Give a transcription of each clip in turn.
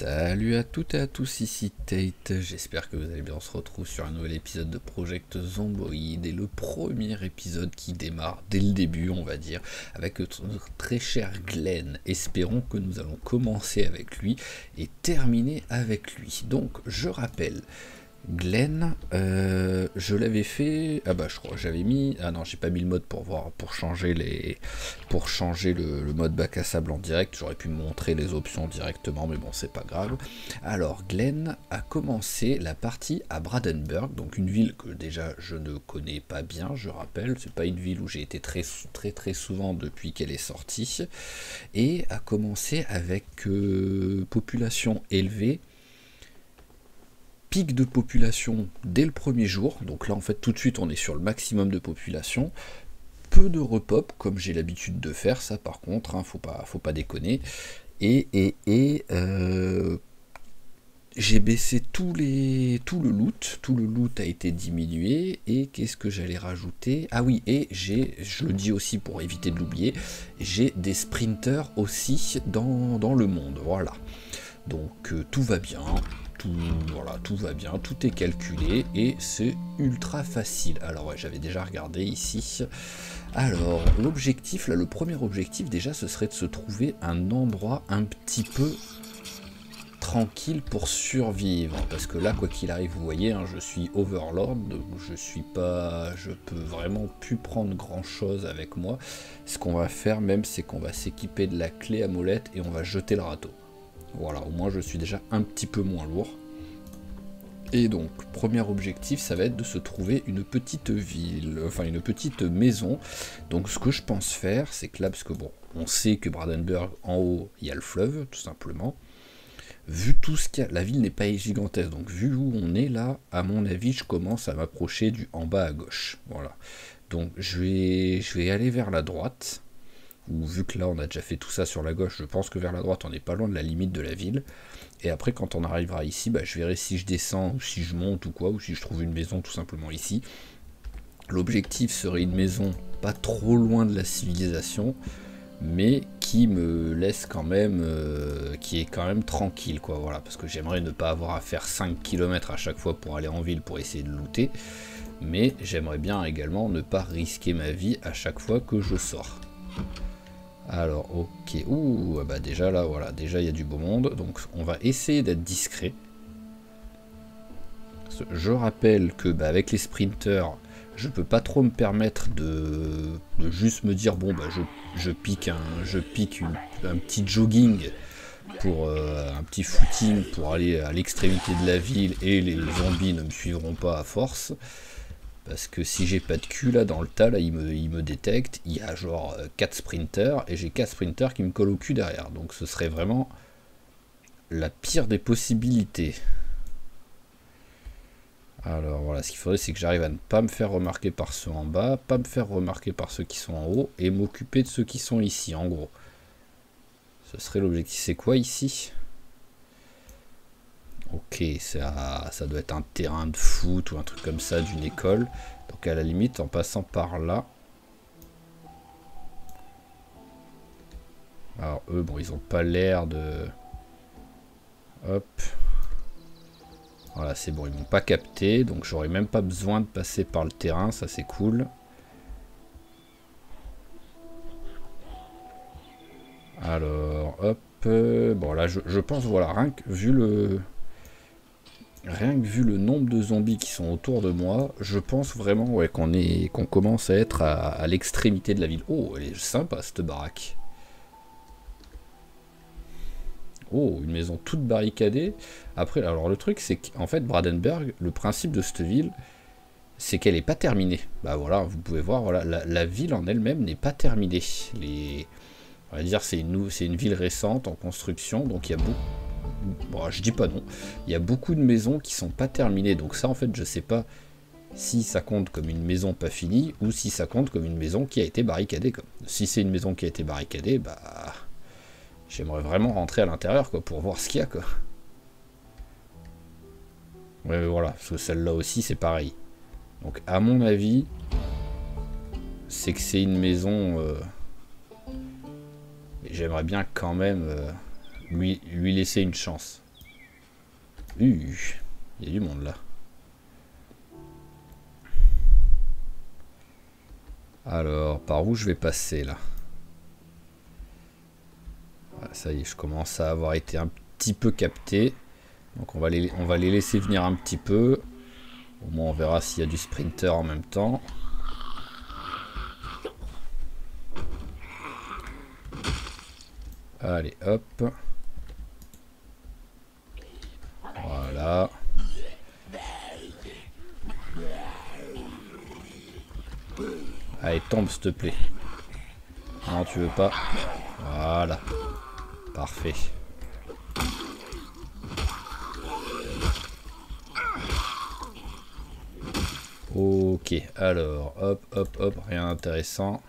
Salut à toutes et à tous, ici Tate, j'espère que vous allez bien. On se retrouve sur un nouvel épisode de Project Zomboid et le premier épisode qui démarre dès le début, on va dire, avec notre très cher Glenn. Espérons que nous allons commencer avec lui et terminer avec lui. Donc je rappelle, Glenn, je l'avais fait. Ah bah je crois que j'avais mis. Ah non, j'ai pas mis le mode pour voir, pour changer le mode bac à sable en direct. J'aurais pu montrer les options directement, mais bon, c'est pas grave. Alors, Glenn a commencé la partie à Brandenburg, donc une ville que déjà je ne connais pas bien, je rappelle. C'est pas une ville où j'ai été très souvent depuis qu'elle est sortie. Et a commencé avec population élevée. Pic de population dès le premier jour, donc là en fait tout de suite on est sur le maximum de population, peu de repop comme j'ai l'habitude de faire, ça par contre, hein, faut pas déconner, et j'ai baissé tout le loot a été diminué, et qu'est-ce que j'allais rajouter? Ah oui, et je le dis aussi pour éviter de l'oublier, j'ai des sprinters aussi dans le monde, voilà. Donc tout va bien, tout va bien, tout est calculé et c'est ultra facile. Alors ouais, j'avais déjà regardé ici. Alors l'objectif, là, le premier objectif déjà, ce serait de se trouver un endroit un petit peu tranquille pour survivre, parce que là quoi qu'il arrive, vous voyez, hein, je suis Overlord, donc je peux vraiment plus prendre grand chose avec moi. Ce qu'on va faire même, c'est qu'on va s'équiper de la clé à molette et on va jeter le râteau. Voilà, au moins je suis déjà un petit peu moins lourd. Et donc, premier objectif, ça va être de se trouver une petite ville, enfin une petite maison. Donc ce que je pense faire, c'est que là, parce que bon, on sait que Brandenburg, en haut, il y a le fleuve, tout simplement. Vu tout ce qu'il y a, la ville n'est pas gigantesque, donc vu où on est là, à mon avis, je commence à m'approcher du en bas à gauche. Voilà. Donc je vais aller vers la droite. Ou vu que là on a déjà fait tout ça sur la gauche, je pense que vers la droite on n'est pas loin de la limite de la ville. Et après quand on arrivera ici, bah, je verrai si je descends ou si je monte ou quoi, ou si je trouve une maison tout simplement ici. L'objectif serait une maison pas trop loin de la civilisation, mais qui me laisse quand même, qui est quand même tranquille, quoi, voilà, parce que j'aimerais ne pas avoir à faire 5 km à chaque fois pour aller en ville pour essayer de looter, mais j'aimerais bien également ne pas risquer ma vie à chaque fois que je sors. Alors, ok, ouh, bah déjà là, voilà, déjà il y a du beau monde, donc on va essayer d'être discret. Je rappelle que bah, avec les sprinters, je peux pas trop me permettre de juste me dire bon bah je pique un petit jogging pour un petit footing pour aller à l'extrémité de la ville et les zombies ne me suivront pas à force. Parce que si j'ai pas de cul là dans le tas, là il me détecte, il y a genre 4 sprinters et j'ai 4 sprinters qui me collent au cul derrière. Donc ce serait vraiment la pire des possibilités. Alors voilà, ce qu'il faudrait c'est que j'arrive à ne pas me faire remarquer par ceux en bas, pas me faire remarquer par ceux qui sont en haut et m'occuper de ceux qui sont ici en gros. Ce serait l'objectif. C'est quoi ici? Ok, ça doit être un terrain de foot ou un truc comme ça d'une école. Donc à la limite, en passant par là. Alors eux, bon, ils ont pas l'air de... Hop. Voilà, c'est bon, ils m'ont pas capté. Donc j'aurais même pas besoin de passer par le terrain, ça c'est cool. Alors, hop. Bon là, je pense, voilà, rien que vu le nombre de zombies qui sont autour de moi, je pense vraiment ouais, qu'on commence à être à l'extrémité de la ville. Oh, elle est sympa cette baraque. Oh, une maison toute barricadée. Après, alors le truc, c'est qu'en fait, Brandenburg, le principe de cette ville, c'est qu'elle n'est pas terminée. Bah voilà, vous pouvez voir, voilà, la ville en elle-même n'est pas terminée. On va dire c'est une ville récente en construction, donc il y a beaucoup... Bon, je dis pas non. Il y a beaucoup de maisons qui sont pas terminées, donc ça en fait je sais pas si ça compte comme une maison pas finie ou si ça compte comme une maison qui a été barricadée. Si c'est une maison qui a été barricadée, bah j'aimerais vraiment rentrer à l'intérieur quoi pour voir ce qu'il y a quoi. Ouais voilà, parce que celle-là aussi c'est pareil. Donc à mon avis, c'est que c'est une maison. J'aimerais bien quand même lui laisser une chance. Il y a du monde là. Alors, par où je vais passer là? Ça y est, je commence à avoir été un petit peu capté. Donc on va les laisser venir un petit peu. Au moins on verra s'il y a du sprinter en même temps. Allez, hop. Voilà. Allez, tombe s'il te plaît. Non, tu veux pas. Voilà. Parfait. Ok, alors, hop, hop, hop, rien d'intéressant.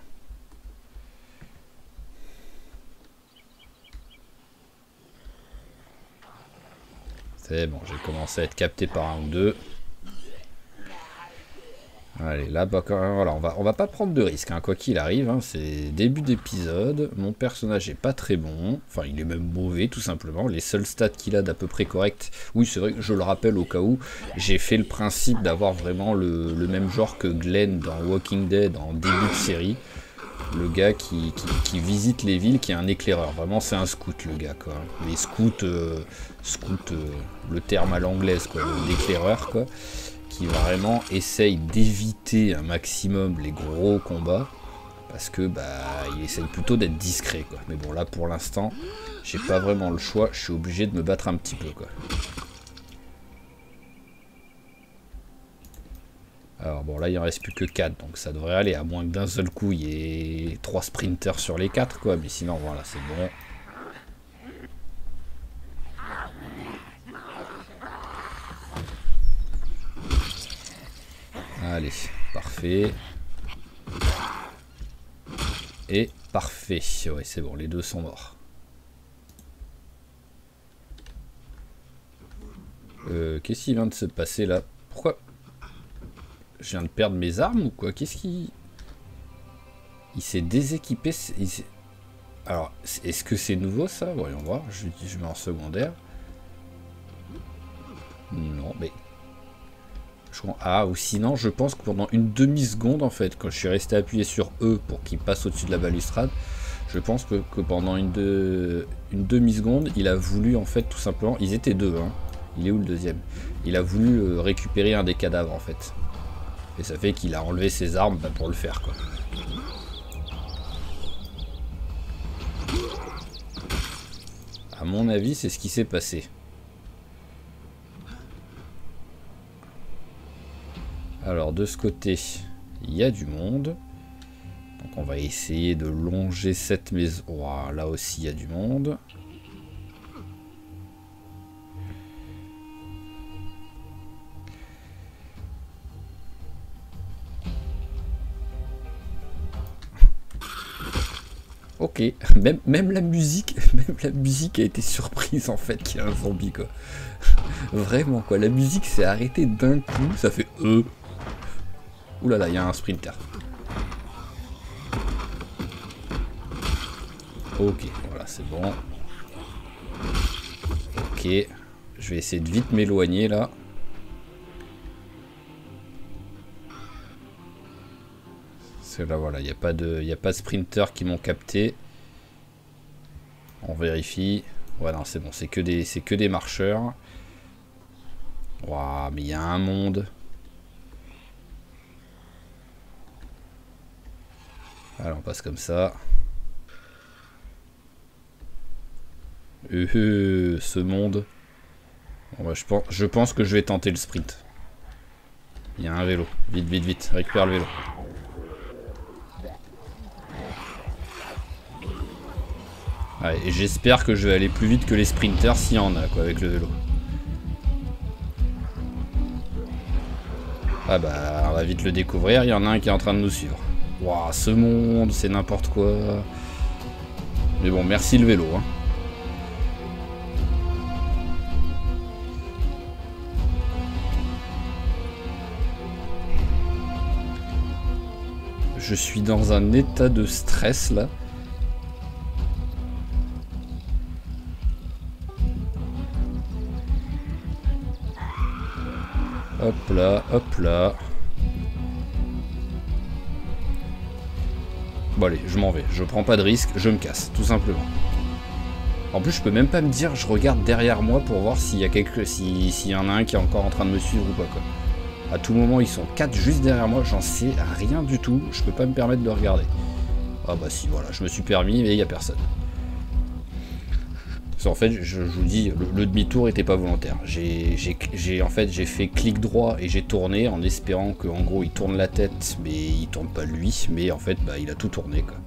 C'est bon, j'ai commencé à être capté par un ou deux. Allez, là, bah, voilà, on va pas prendre de risques, hein, quoi qu'il arrive, hein, c'est début d'épisode, mon personnage est pas très bon, enfin il est même mauvais tout simplement, les seuls stats qu'il a d'à peu près correct, oui c'est vrai que je le rappelle au cas où, j'ai fait le principe d'avoir vraiment le même genre que Glenn dans Walking Dead en début de série, le gars qui visite les villes, qui est un éclaireur, vraiment c'est un scout le gars quoi, les scouts, le terme à l'anglaise quoi, l'éclaireur quoi, qui vraiment essaye d'éviter un maximum les gros combats parce que bah il essaye plutôt d'être discret quoi. Mais bon là pour l'instant j'ai pas vraiment le choix, je suis obligé de me battre un petit peu quoi. Alors bon là il en reste plus que 4 donc ça devrait aller à moins que d'un seul coup il y ait 3 sprinters sur les 4 quoi, mais sinon voilà c'est bon. Allez, parfait. Et parfait. Ouais, c'est bon, les deux sont morts. Qu'est-ce qui vient de se passer là? Pourquoi? Je viens de perdre mes armes ou quoi? Qu'est-ce qui... Il s'est déséquipé. Alors, est-ce que c'est nouveau ça? Voyons voir. Je mets en secondaire. Non, mais... Ah, ou sinon, je pense que pendant une demi-seconde, en fait, quand je suis resté appuyé sur E pour qu'il passe au-dessus de la balustrade, je pense que pendant une demi-seconde, il a voulu, en fait, tout simplement... Ils étaient deux, hein. Il est où le deuxième? Il a voulu récupérer un des cadavres, en fait. Et ça fait qu'il a enlevé ses armes pour le faire, quoi. À mon avis, c'est ce qui s'est passé. Alors de ce côté, il y a du monde. Donc on va essayer de longer cette maison. Wow, là aussi il y a du monde. Ok, même la musique a été surprise en fait qu'il y a un zombie quoi. Vraiment quoi, la musique s'est arrêtée d'un coup, ça fait Ouh là là, il y a un sprinter. Ok, voilà, c'est bon. Ok, je vais essayer de vite m'éloigner là. Parce que là, voilà, il n'y a pas de sprinter qui m'ont capté. On vérifie. Ouais, non, c'est bon, c'est que des marcheurs. Waouh, mais il y a un monde. Alors, on passe comme ça. Ce monde. Bon, bah, je pense que je vais tenter le sprint. Il y a un vélo. Vite, vite, vite. Récupère le vélo. Ouais, et j'espère que je vais aller plus vite que les sprinters s'il y en a quoi avec le vélo. Ah bah on va vite le découvrir, il y en a un qui est en train de nous suivre. Waouh, ce monde, c'est n'importe quoi. Mais bon, merci le vélo. Hein. Je suis dans un état de stress là. Hop là, hop là. Bon allez, je m'en vais. Je prends pas de risque, je me casse, tout simplement. En plus, je peux même pas me dire, je regarde derrière moi pour voir s'il y a s'il y en a un qui est encore en train de me suivre ou pas, quoi. À tout moment, ils sont 4 juste derrière moi, j'en sais rien du tout. Je peux pas me permettre de regarder. Ah bah si, voilà, je me suis permis, mais il y a personne. En fait, je vous dis, le demi-tour était pas volontaire. En fait, j'ai fait clic droit et j'ai tourné en espérant que, en gros, il tourne la tête, mais il tourne pas lui. Mais en fait, bah, il a tout tourné, quoi.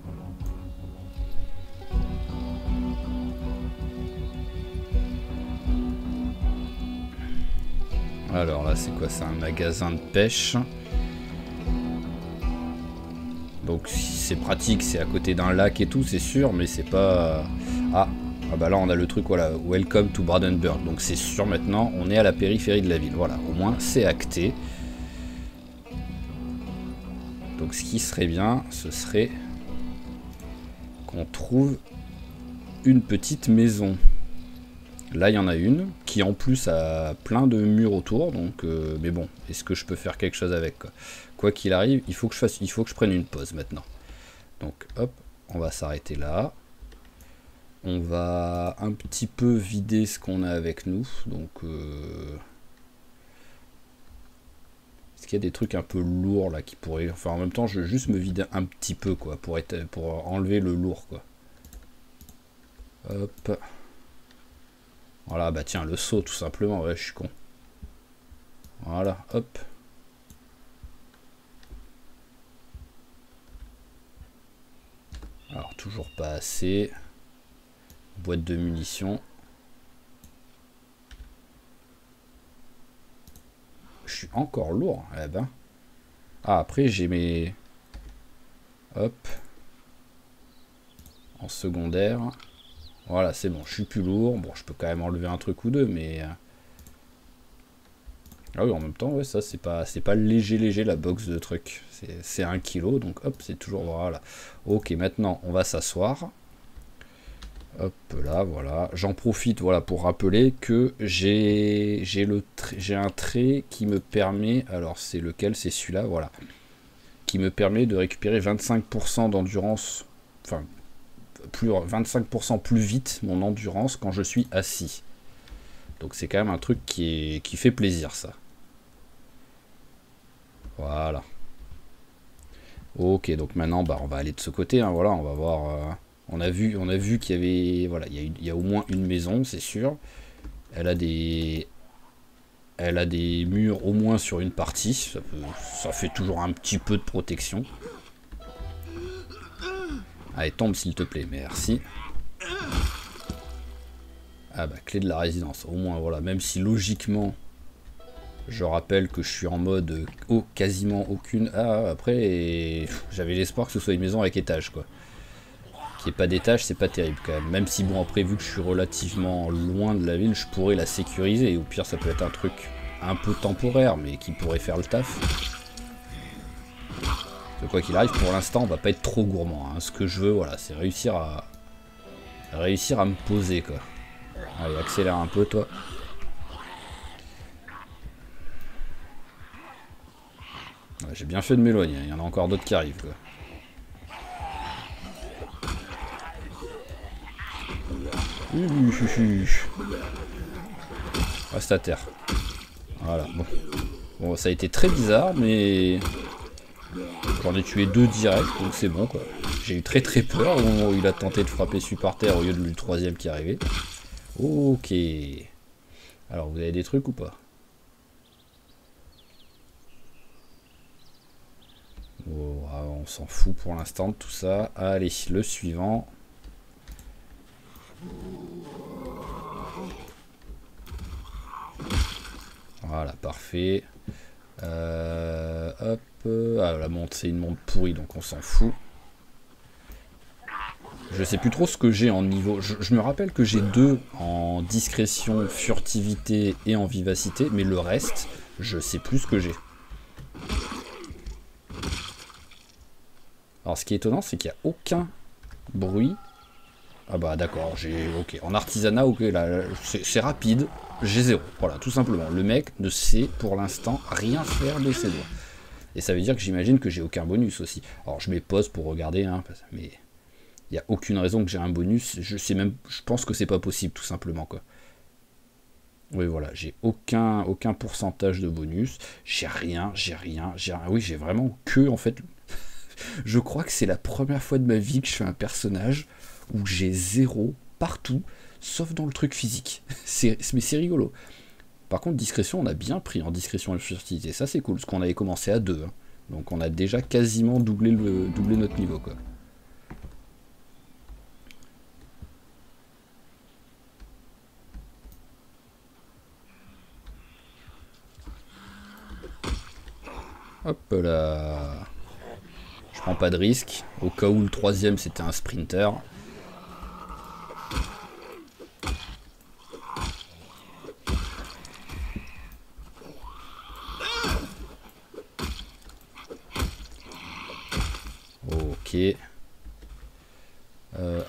Alors là, c'est quoi? C'est un magasin de pêche. Donc, c'est pratique, c'est à côté d'un lac et tout, c'est sûr, mais c'est pas... Ah bah là on a le truc, voilà, Welcome to Brandenburg, donc c'est sûr maintenant, on est à la périphérie de la ville, voilà, au moins c'est acté. Donc ce qui serait bien, ce serait qu'on trouve une petite maison. Là il y en a une, qui en plus a plein de murs autour, donc mais bon, est-ce que je peux faire quelque chose avec, quoi. Quoi qu'il arrive, il faut que je prenne une pause maintenant. Donc hop, on va s'arrêter là. On va un petit peu vider ce qu'on a avec nous. Donc, est-ce qu'il y a des trucs un peu lourds là qui pourraient... Enfin, en même temps, je veux juste me vider un petit peu, quoi, pour enlever le lourd, quoi. Hop. Voilà, bah tiens, le seau, tout simplement. Ouais, je suis con. Voilà, hop. Alors, toujours pas assez. Boîte de munitions. Je suis encore lourd. Eh ben. Ah, après j'ai mes... Hop. En secondaire. Voilà, c'est bon. Je suis plus lourd. Bon, je peux quand même enlever un truc ou deux, mais... Ah oui, en même temps, ouais, ça, c'est pas léger, la box de trucs. C'est 1 kg, donc hop, c'est toujours... Voilà. Ok, maintenant, on va s'asseoir. Hop là, voilà. J'en profite, voilà, pour rappeler que j'ai un trait qui me permet, alors c'est lequel? C'est celui-là, voilà, qui me permet de récupérer 25% d'endurance, enfin, 25% plus vite mon endurance quand je suis assis. Donc c'est quand même un truc qui fait plaisir, ça. Voilà. Ok, donc maintenant, bah, on va aller de ce côté, hein, voilà, on va voir... On a vu qu'il y avait, voilà, il y a au moins une maison, c'est sûr. Elle a des murs au moins sur une partie. Ça fait toujours un petit peu de protection. Allez, tombe s'il te plaît, merci. Ah bah, clé de la résidence. Au moins, voilà, même si logiquement, je rappelle que je suis en mode quasiment aucune... Ah, après, j'avais l'espoir que ce soit une maison avec étage, quoi. Qu'il n'y ait pas d'étage, c'est pas terrible quand même. Même si, bon, après, vu que je suis relativement loin de la ville, je pourrais la sécuriser. Et au pire, ça peut être un truc un peu temporaire, mais qui pourrait faire le taf. Donc, quoi qu'il arrive, pour l'instant, on va pas être trop gourmand, hein. Ce que je veux, voilà, c'est réussir à me poser, quoi. Allez, accélère un peu, toi. Ouais, j'ai bien fait de m'éloigner, il y en a encore d'autres qui arrivent, quoi. Reste à terre. Voilà, bon. Bon, ça a été très bizarre, mais... J'en ai tué 2 direct, donc c'est bon, quoi. J'ai eu très peur au moment où il a tenté de frapper celui par terre au lieu de le troisième qui arrivait. Ok. Alors, vous avez des trucs ou pas? Oh, on s'en fout pour l'instant de tout ça. Allez, le suivant. Voilà, parfait. Hop. Ah, la montre, c'est une montre pourrie, donc on s'en fout. Je sais plus trop ce que j'ai en niveau. Je me rappelle que j'ai 2 en discrétion, furtivité et en vivacité, mais le reste, je sais plus ce que j'ai. Alors, ce qui est étonnant, c'est qu'il n'y a aucun bruit Ah bah d'accord, j'ai... Ok, en artisanat, ok, là, c'est rapide, j'ai 0. Voilà, tout simplement. Le mec ne sait pour l'instant rien faire de ses doigts. Et ça veut dire que j'imagine que j'ai aucun bonus aussi. Alors je mets pause pour regarder, hein, mais il n'y a aucune raison que j'ai un bonus. Je pense que c'est pas possible, tout simplement, quoi. Oui, voilà, j'ai aucun pourcentage de bonus. J'ai rien. Oui, j'ai vraiment que, en fait... Je crois que c'est la première fois de ma vie que je fais un personnage où j'ai 0 partout, sauf dans le truc physique. Mais c'est rigolo. Par contre, discrétion, on a bien pris en discrétion et furtivité. Ça, c'est cool, parce qu'on avait commencé à 2. Hein. Donc on a déjà quasiment doublé notre niveau, quoi. Hop là. Je prends pas de risque. Au cas où le 3e c'était un sprinter. Ok.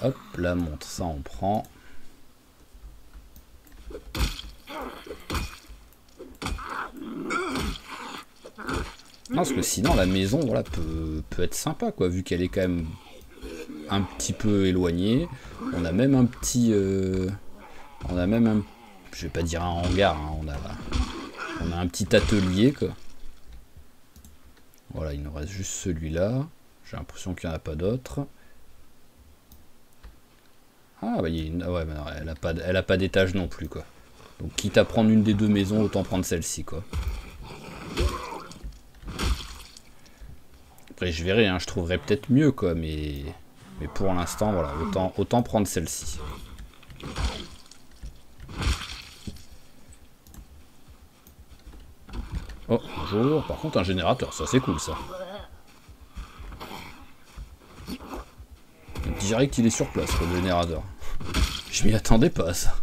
Hop, la montre, ça on prend. Non, parce que sinon la maison voilà, peut être sympa, quoi, vu qu'elle est quand même un petit peu éloignée. On a même un petit... on a même un... Je vais pas dire un hangar, hein, on a un petit atelier, quoi. Voilà, il nous reste juste celui-là. J'ai l'impression qu'il n'y en a pas d'autres. Ah, bah, il y a une... ah ouais, mais non, elle a pas d'étage non plus, quoi. Donc, quitte à prendre une des 2 maisons, autant prendre celle-ci, quoi. Après, je verrai, hein, je trouverai peut-être mieux, quoi, mais pour l'instant, voilà, autant prendre celle-ci. Oh, bonjour. Par contre, un générateur, ça c'est cool, ça. Direct qu'il est sur place, le générateur. Je m'y attendais pas, ça.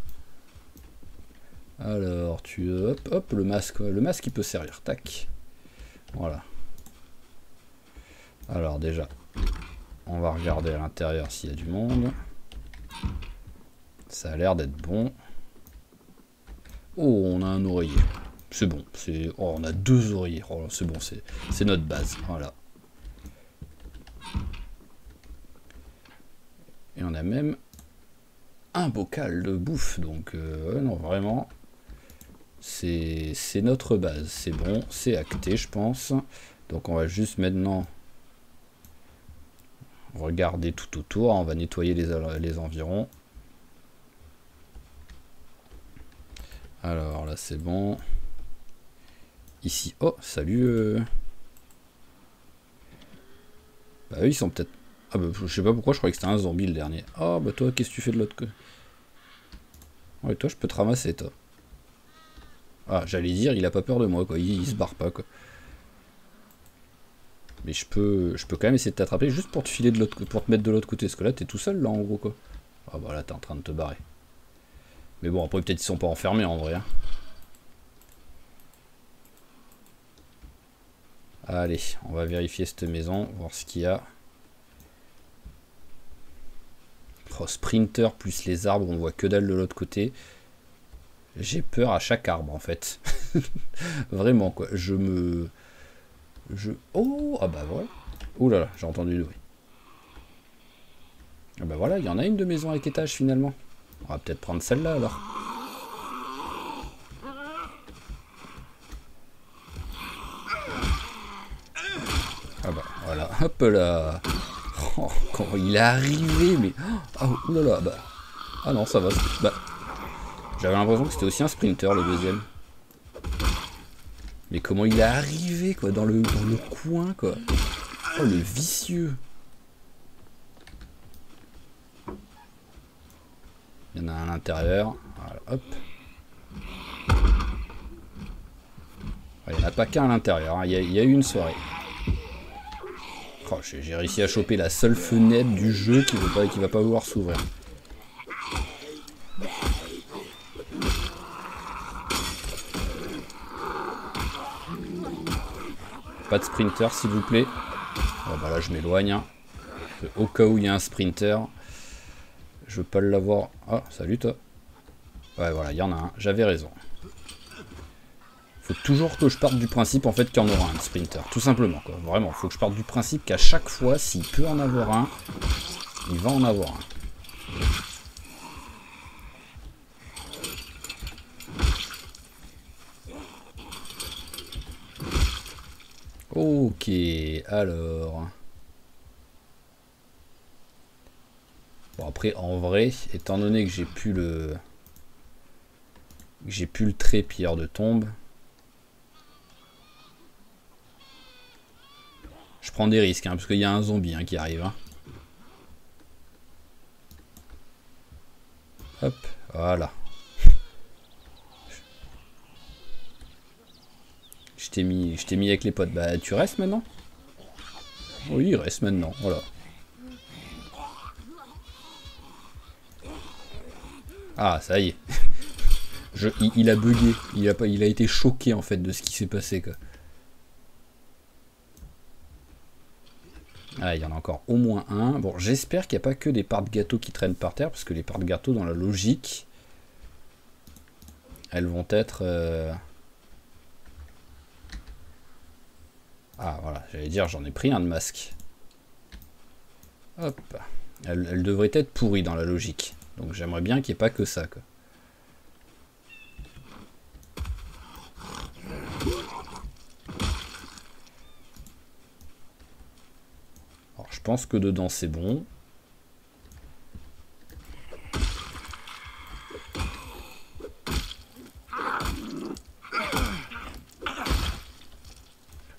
Alors, hop, le masque il peut servir, tac. Voilà. Alors déjà, on va regarder à l'intérieur s'il y a du monde. Ça a l'air d'être bon. Oh, on a un oreiller. C'est bon. Oh, on a 2 oreillers. Oh, c'est bon, c'est notre base. Voilà. Et on a même un bocal de bouffe. Donc, non, vraiment, c'est notre base. C'est bon, c'est acté, je pense. Donc, on va juste maintenant regarder tout autour. On va nettoyer les environs. Alors là, c'est bon. Ici, oh, salut. Bah eux, ils sont peut-être... Ah bah, je sais pas pourquoi, je croyais que c'était un zombie le dernier. Oh, bah toi, qu'est-ce que tu fais de l'autre côté? Ouais, toi, je peux te ramasser, toi. Ah, j'allais dire, il a pas peur de moi, quoi. Il se barre pas, quoi. Mais je peux quand même essayer de t'attraper juste pour te filer de l'autre, pour te mettre de l'autre côté. Parce que là, t'es tout seul, là, en gros, quoi. Ah bah là, t'es en train de te barrer. Mais bon, après, peut-être ils sont pas enfermés, en vrai. Hein. Allez, on va vérifier cette maison, voir ce qu'il y a. Oh, sprinter plus les arbres, on voit que dalle de l'autre côté. J'ai peur à chaque arbre, en fait. Vraiment, quoi. Oh, ah bah voilà. Oh là là, j'ai entendu du bruit. Ah bah voilà, il y en a une de maison avec étage, finalement. On va peut-être prendre celle-là, alors. Ah bah voilà, hop là. Oh, quand il est arrivé, mais... Oh, oulala, bah... Ah non, ça va. Bah... J'avais l'impression que c'était aussi un sprinter, le deuxième. Mais comment il est arrivé, quoi, dans le coin, quoi. Oh, le vicieux. Il y en a un à l'intérieur. Voilà, hop. Il n'y en a pas qu'un à l'intérieur, hein. Il y a eu une soirée. Oh, j'ai réussi à choper la seule fenêtre du jeu qui va pas vouloir s'ouvrir. Pas de sprinter, s'il vous plaît. Oh, bah là, je m'éloigne. Hein. Au cas où il y a un sprinter, Je veux pas l'avoir. Ah, salut toi. Ouais, voilà, il y en a un. J'avais raison. Faut toujours que je parte du principe en fait qu'il y en aura un sprinter. Tout simplement, quoi. Vraiment, faut que je parte du principe qu'à chaque fois, s'il peut en avoir un, il va en avoir un. Ok, alors... Bon, après, en vrai, étant donné que j'ai plus le... J'ai plus le trait pierre de tombe. Je prends des risques, hein, parce qu'il y a un zombie qui arrive. Hein. Hop, voilà. Je t'ai mis avec les potes. Bah, tu restes maintenant? Oui, il reste maintenant, voilà. Ah, ça y est. Il a bugué. Il a été choqué, en fait, de ce qui s'est passé, quoi. Ah, il y en a encore au moins un. Bon, j'espère qu'il n'y a pas que des parts de gâteau qui traînent par terre, parce que les parts de gâteau, dans la logique, elles vont être... Ah, voilà, j'allais dire, j'en ai pris un de masque. Hop. Elle devrait être pourrie dans la logique. Donc j'aimerais bien qu'il n'y ait pas que ça, quoi. Alors, je pense que dedans, c'est bon.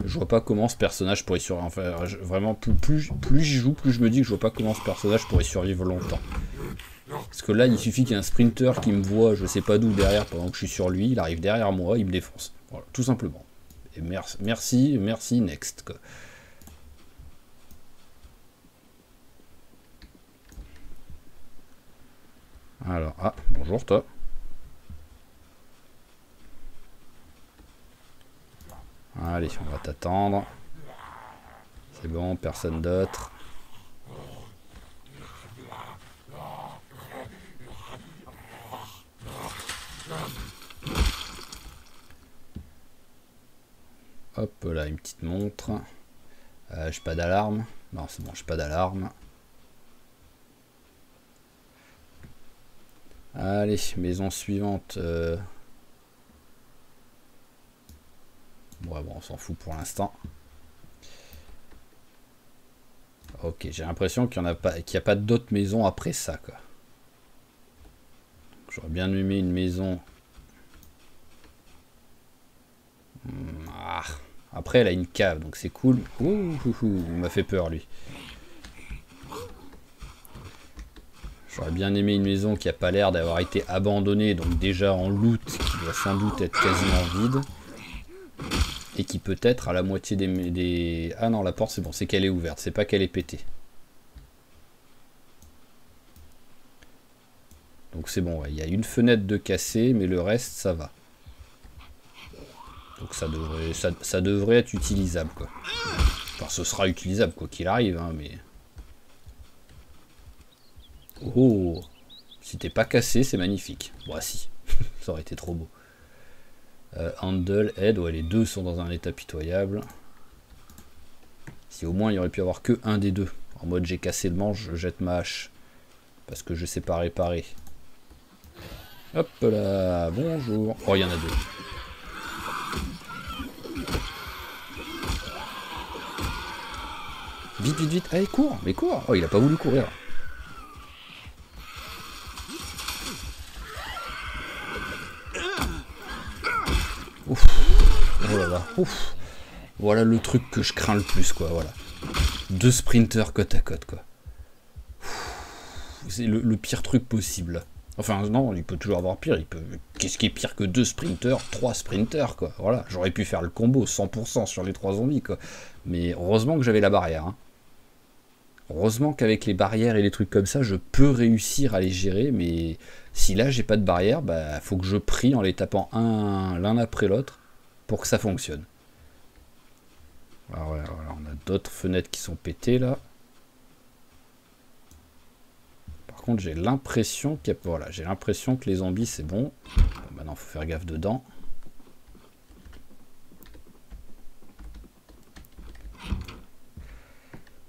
Je vois pas comment ce personnage pourrait survivre. Enfin, vraiment, plus j'y joue, plus je me dis que je vois pas comment ce personnage pourrait survivre longtemps. Parce que là, il suffit qu'il y ait un sprinter qui me voit, je sais pas d'où, derrière, pendant que je suis sur lui, il arrive derrière moi, il me défonce. Voilà, tout simplement. Et merci, next, quoi. Alors, ah, bonjour toi. Allez, on va t'attendre. C'est bon, personne d'autre. Hop là, une petite montre. J'ai pas d'alarme. Non, c'est bon, j'ai pas d'alarme. Allez, maison suivante. Ouais, bon, on s'en fout pour l'instant. Ok, j'ai l'impression qu'il n'y a pas d'autres maisons après ça, quoi. J'aurais bien aimé une maison. Ah. Après, elle a une cave, donc c'est cool. Ouh, il m'a fait peur, lui. J'aurais bien aimé une maison qui n'a pas l'air d'avoir été abandonnée, donc déjà en loot, qui doit sans doute être quasiment vide. Et qui peut être à la moitié des... Ah non, la porte, c'est bon, c'est qu'elle est ouverte, c'est pas qu'elle est pétée. Donc c'est bon, il y a une fenêtre de cassée, mais le reste, ça va. Donc ça devrait être utilisable, quoi. Enfin, ce sera utilisable, quoi qu'il arrive, hein, mais... Oh, si t'es pas cassé, c'est magnifique. Bon, si, ça aurait été trop beau. Handle, aide, ouais, les deux sont dans un état pitoyable. Si au moins il y aurait pu avoir que un des deux. En mode j'ai cassé le manche, je jette ma hache. Parce que je sais pas réparer. Hop là, bonjour. Oh, il y en a deux. Vite, vite, vite. Allez, cours, mais cours. Oh, il a pas voulu courir. Ouf. Oh là là. Ouf. Voilà le truc que je crains le plus, quoi. Voilà. Deux sprinters côte à côte, quoi. C'est le pire truc possible. Enfin, non, il peut toujours avoir pire. Qu'est-ce qui est pire que deux sprinters, trois sprinters, quoi. Voilà, j'aurais pu faire le combo 100% sur les trois zombies, quoi. Mais heureusement que j'avais la barrière. Hein. Heureusement qu'avec les barrières et les trucs comme ça, je peux réussir à les gérer. Mais si là, j'ai pas de barrière, bah, faut que je prie en les tapant l'un après l'autre pour que ça fonctionne. Alors, voilà, on a d'autres fenêtres qui sont pétées, là. contre, j'ai l'impression qu'il y a... Voilà, j'ai l'impression que les zombies, c'est bon. Bon. Maintenant, faut faire gaffe dedans.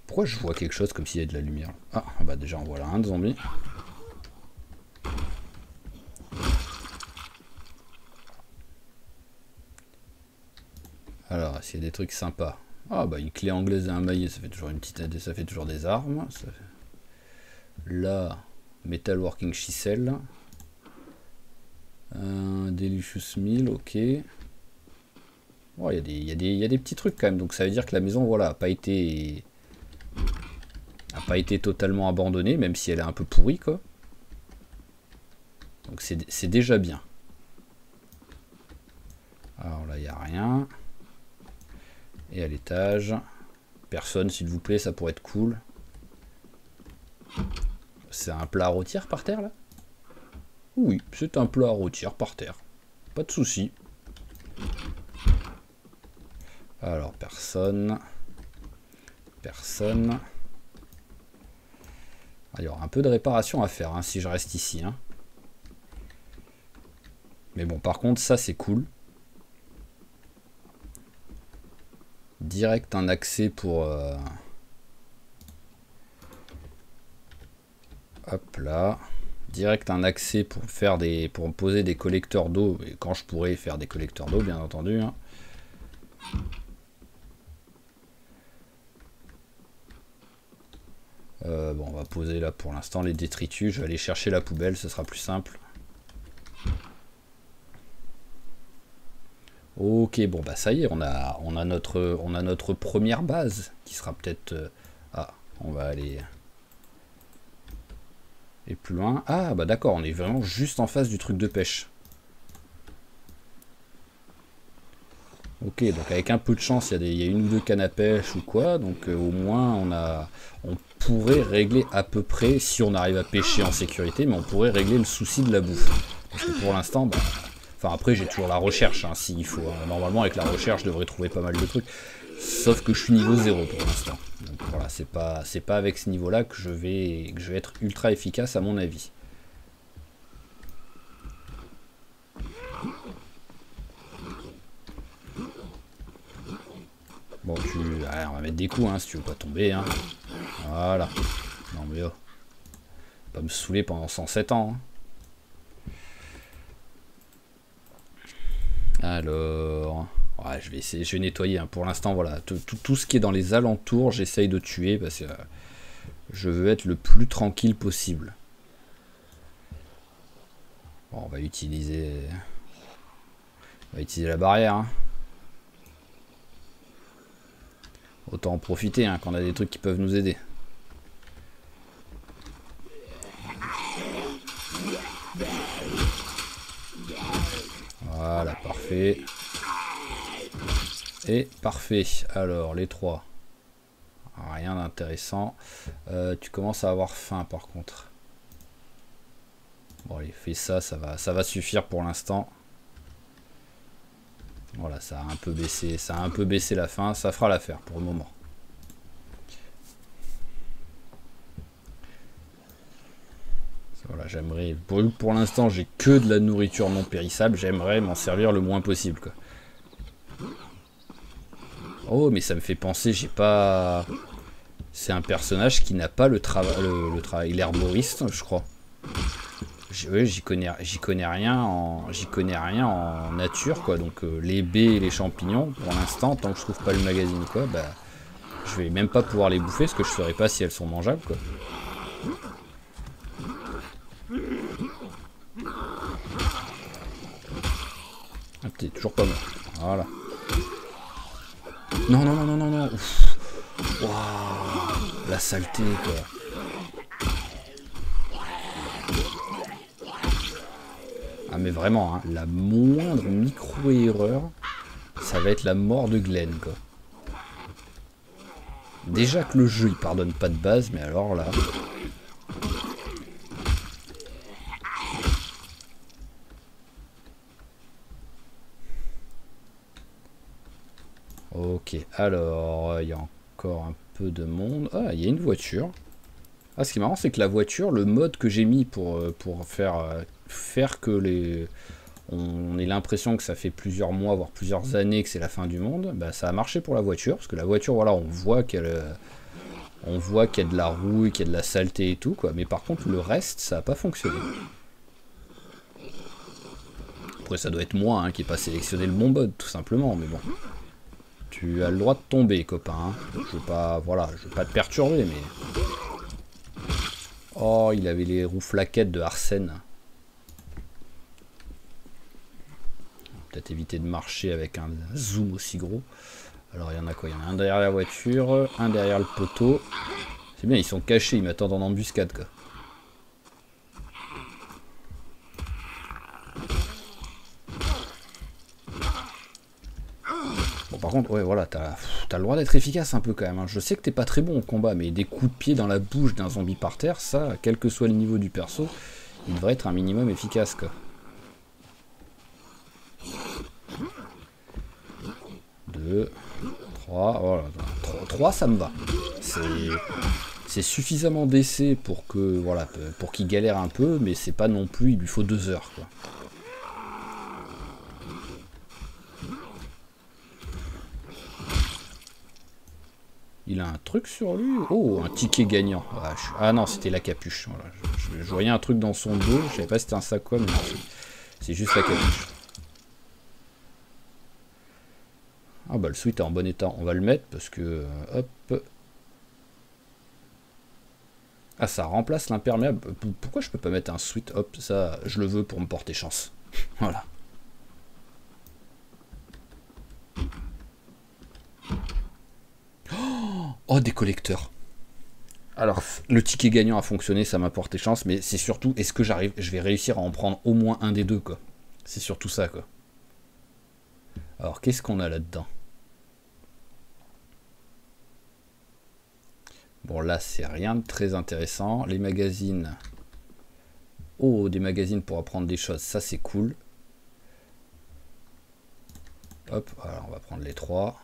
Pourquoi je vois quelque chose comme s'il y avait de la lumière? Ah, bah déjà, en voilà un de zombie. Alors, s'il y a des trucs sympas. Ah, bah une clé anglaise et un maillet, ça fait toujours une petite aide, ça fait toujours des armes. Ça fait... Là, Metalworking Chisel. Delicious Meal, ok. Bon, il y a des petits trucs quand même, donc ça veut dire que la maison, voilà, a pas été totalement abandonnée, même si elle est un peu pourrie, quoi. Donc c'est déjà bien. Alors là, il n'y a rien. Et à l'étage, personne, s'il vous plaît, ça pourrait être cool. C'est un plat à rôtir par terre, là? Oui, c'est un plat à rôtir par terre. Pas de souci. Alors, personne. Personne. Ah, il y aura un peu de réparation à faire, hein, si je reste ici. Hein. Mais bon, par contre, ça, c'est cool. Direct un accès pour... Hop là. Direct un accès pour faire des... pour poser des collecteurs d'eau. Et quand je pourrai faire des collecteurs d'eau, bien entendu. Hein. Bon, on va poser là pour l'instant les détritus. Je vais aller chercher la poubelle, ce sera plus simple. Ok, bon bah ça y est, on a notre première base qui sera peut-être... Ah, on va aller... Et plus loin. Ah bah d'accord, on est vraiment juste en face du truc de pêche. Ok, donc avec un peu de chance, il y a une ou deux cannes à pêche ou quoi, donc au moins on pourrait régler à peu près, si on arrive à pêcher en sécurité, mais on pourrait régler le souci de la bouffe. Parce que pour l'instant, bah, enfin après j'ai toujours la recherche, hein, s'il faut. Hein. Normalement avec la recherche, je devrais trouver pas mal de trucs. Sauf que je suis niveau 0 pour l'instant. Donc voilà, c'est pas avec ce niveau-là que je vais être ultra efficace à mon avis. Bon, allez, on va mettre des coups, hein, si tu veux pas tomber. Hein. Voilà. Non mais oh. Pas me saouler pendant 107 ans. Hein. Alors... Ouais, je vais essayer, je vais nettoyer. Hein. Pour l'instant, voilà. Tout ce qui est dans les alentours, j'essaye de tuer parce que je veux être le plus tranquille possible. Bon, on va utiliser la barrière. Hein. Autant en profiter hein, quand on a des trucs qui peuvent nous aider. Voilà, parfait. Et parfait. Alors, les trois. Rien d'intéressant. Tu commences à avoir faim par contre. Bon, allez, fais ça, ça va suffire pour l'instant. Voilà, ça a un peu baissé la faim, ça fera l'affaire pour le moment. Voilà, j'aimerais, pour l'instant j'ai que de la nourriture non périssable, j'aimerais m'en servir le moins possible quoi. Oh mais ça me fait penser, j'ai pas... C'est un personnage qui n'a pas le travail, il est herboriste je crois. Oui, j'y connais rien en nature quoi, donc les baies et les champignons, pour l'instant, tant que je trouve pas le magazine quoi, bah je vais même pas pouvoir les bouffer, parce que je saurais pas si elles sont mangeables quoi. Ah, t'es toujours pas mort. Voilà. Non, non, non, non, non, non. Wow, la saleté, quoi. Ah, mais vraiment, hein, la moindre micro-erreur, ça va être la mort de Glenn, quoi. Déjà que le jeu, il pardonne pas de base, mais alors là... Ok, alors, il y a encore un peu de monde. Ah, il y a une voiture. Ah, ce qui est marrant, c'est que la voiture, le mode que j'ai mis pour faire que on ait l'impression que ça fait plusieurs mois, voire plusieurs années que c'est la fin du monde, bah, ça a marché pour la voiture, parce que la voiture, voilà, on voit qu'il y a de la rouille, qu'il y a de la saleté et tout, quoi. Mais par contre, le reste, ça n'a pas fonctionné. Après, ça doit être moi hein, qui n'ai pas sélectionné le bon mode, tout simplement, mais bon. Tu as le droit de tomber, copain. Hein. Je veux pas, voilà, je veux pas te perturber, mais... Oh, il avait les roues flaquettes de Arsène. Peut-être éviter de marcher avec un zoom aussi gros. Alors, il y en a quoi? Il y en a un derrière la voiture, un derrière le poteau. C'est bien, ils sont cachés, ils m'attendent en embuscade, quoi. Bon, par contre, ouais, voilà, t'as le droit d'être efficace un peu quand même. Hein. Je sais que t'es pas très bon au combat, mais des coups de pied dans la bouche d'un zombie par terre, ça, quel que soit le niveau du perso, il devrait être un minimum efficace, quoi. 2, 3, voilà. 3, ça me va. C'est suffisamment d'essais pour que, voilà, pour qu'il galère un peu, mais c'est pas non plus, il lui faut 2 heures, quoi. Il a un truc sur lui. Oh, un ticket gagnant. Ah non, c'était la capuche. Voilà. Je voyais un truc dans son dos. Je savais pas si c'était un sac quoi, mais c'est juste la capuche. Ah bah le sweat est en bon état. On va le mettre parce que... hop. Ah, ça remplace l'imperméable. Pourquoi je peux pas mettre un sweat? Hop, ça, je le veux pour me porter chance. Voilà. Oh, des collecteurs. Alors, le ticket gagnant a fonctionné, ça m'a porté chance, mais c'est surtout, est-ce que je vais réussir à en prendre au moins un des deux, quoi. C'est surtout ça, quoi. Alors, qu'est-ce qu'on a là-dedans? Bon, là, c'est rien de très intéressant. Les magazines. Oh, des magazines pour apprendre des choses, ça, c'est cool. Hop, alors on va prendre les 3.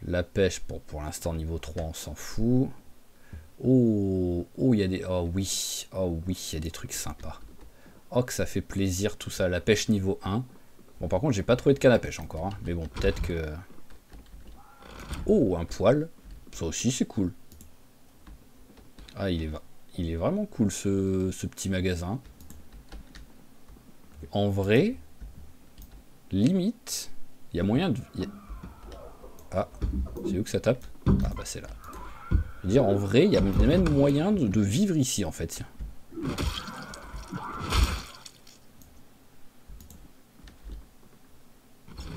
La pêche, pour l'instant niveau 3, on s'en fout. Oh, il y a des... Oh oui, il y a des trucs sympas. Oh, que ça fait plaisir tout ça. La pêche niveau 1. Bon, par contre, j'ai pas trouvé de canne à pêche encore. Hein. Mais bon, peut-être que... Oh, un poil. Ça aussi, c'est cool. Ah, il est vraiment cool, ce petit magasin. En vrai, limite, il y a moyen de... Ah, c'est où que ça tape? Ah bah c'est là. Je veux dire, en vrai, il y a même moyen de vivre ici, en fait.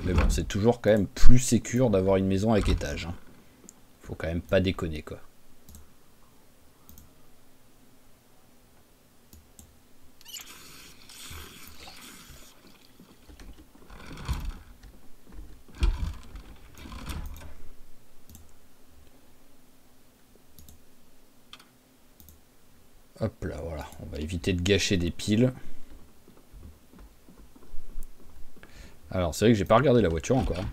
Mais bon, c'est toujours quand même plus sécure d'avoir une maison avec étage. Hein. Faut quand même pas déconner, quoi. Hop là, voilà. On va éviter de gâcher des piles. Alors, c'est vrai que j'ai pas regardé la voiture encore.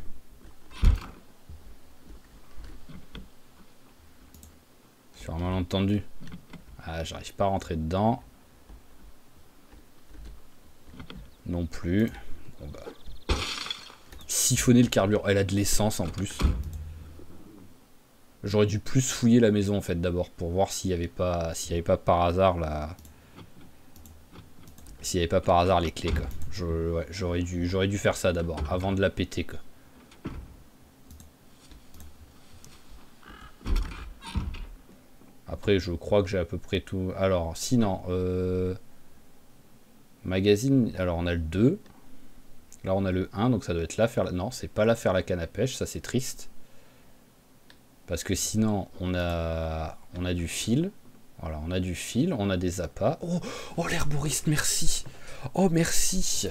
Sur un malentendu. Ah, j'arrive pas à rentrer dedans. Non plus. Bon bah. Siphonner le carburant. Elle a de l'essence en plus. J'aurais dû plus fouiller la maison en fait d'abord pour voir s'il n'y avait pas par hasard la... S'il n'y avait pas par hasard les clés quoi. Ouais, j'aurais dû faire ça d'abord avant de la péter quoi. Après je crois que j'ai à peu près tout. Alors sinon magazine, alors on a le 2. Là on a le 1 donc ça doit être là faire la... Non c'est pas là faire la canne à pêche, ça c'est triste. Parce que sinon on a du fil. Voilà, on a du fil, on a des appâts. Oh l'herboriste, merci. Oh merci.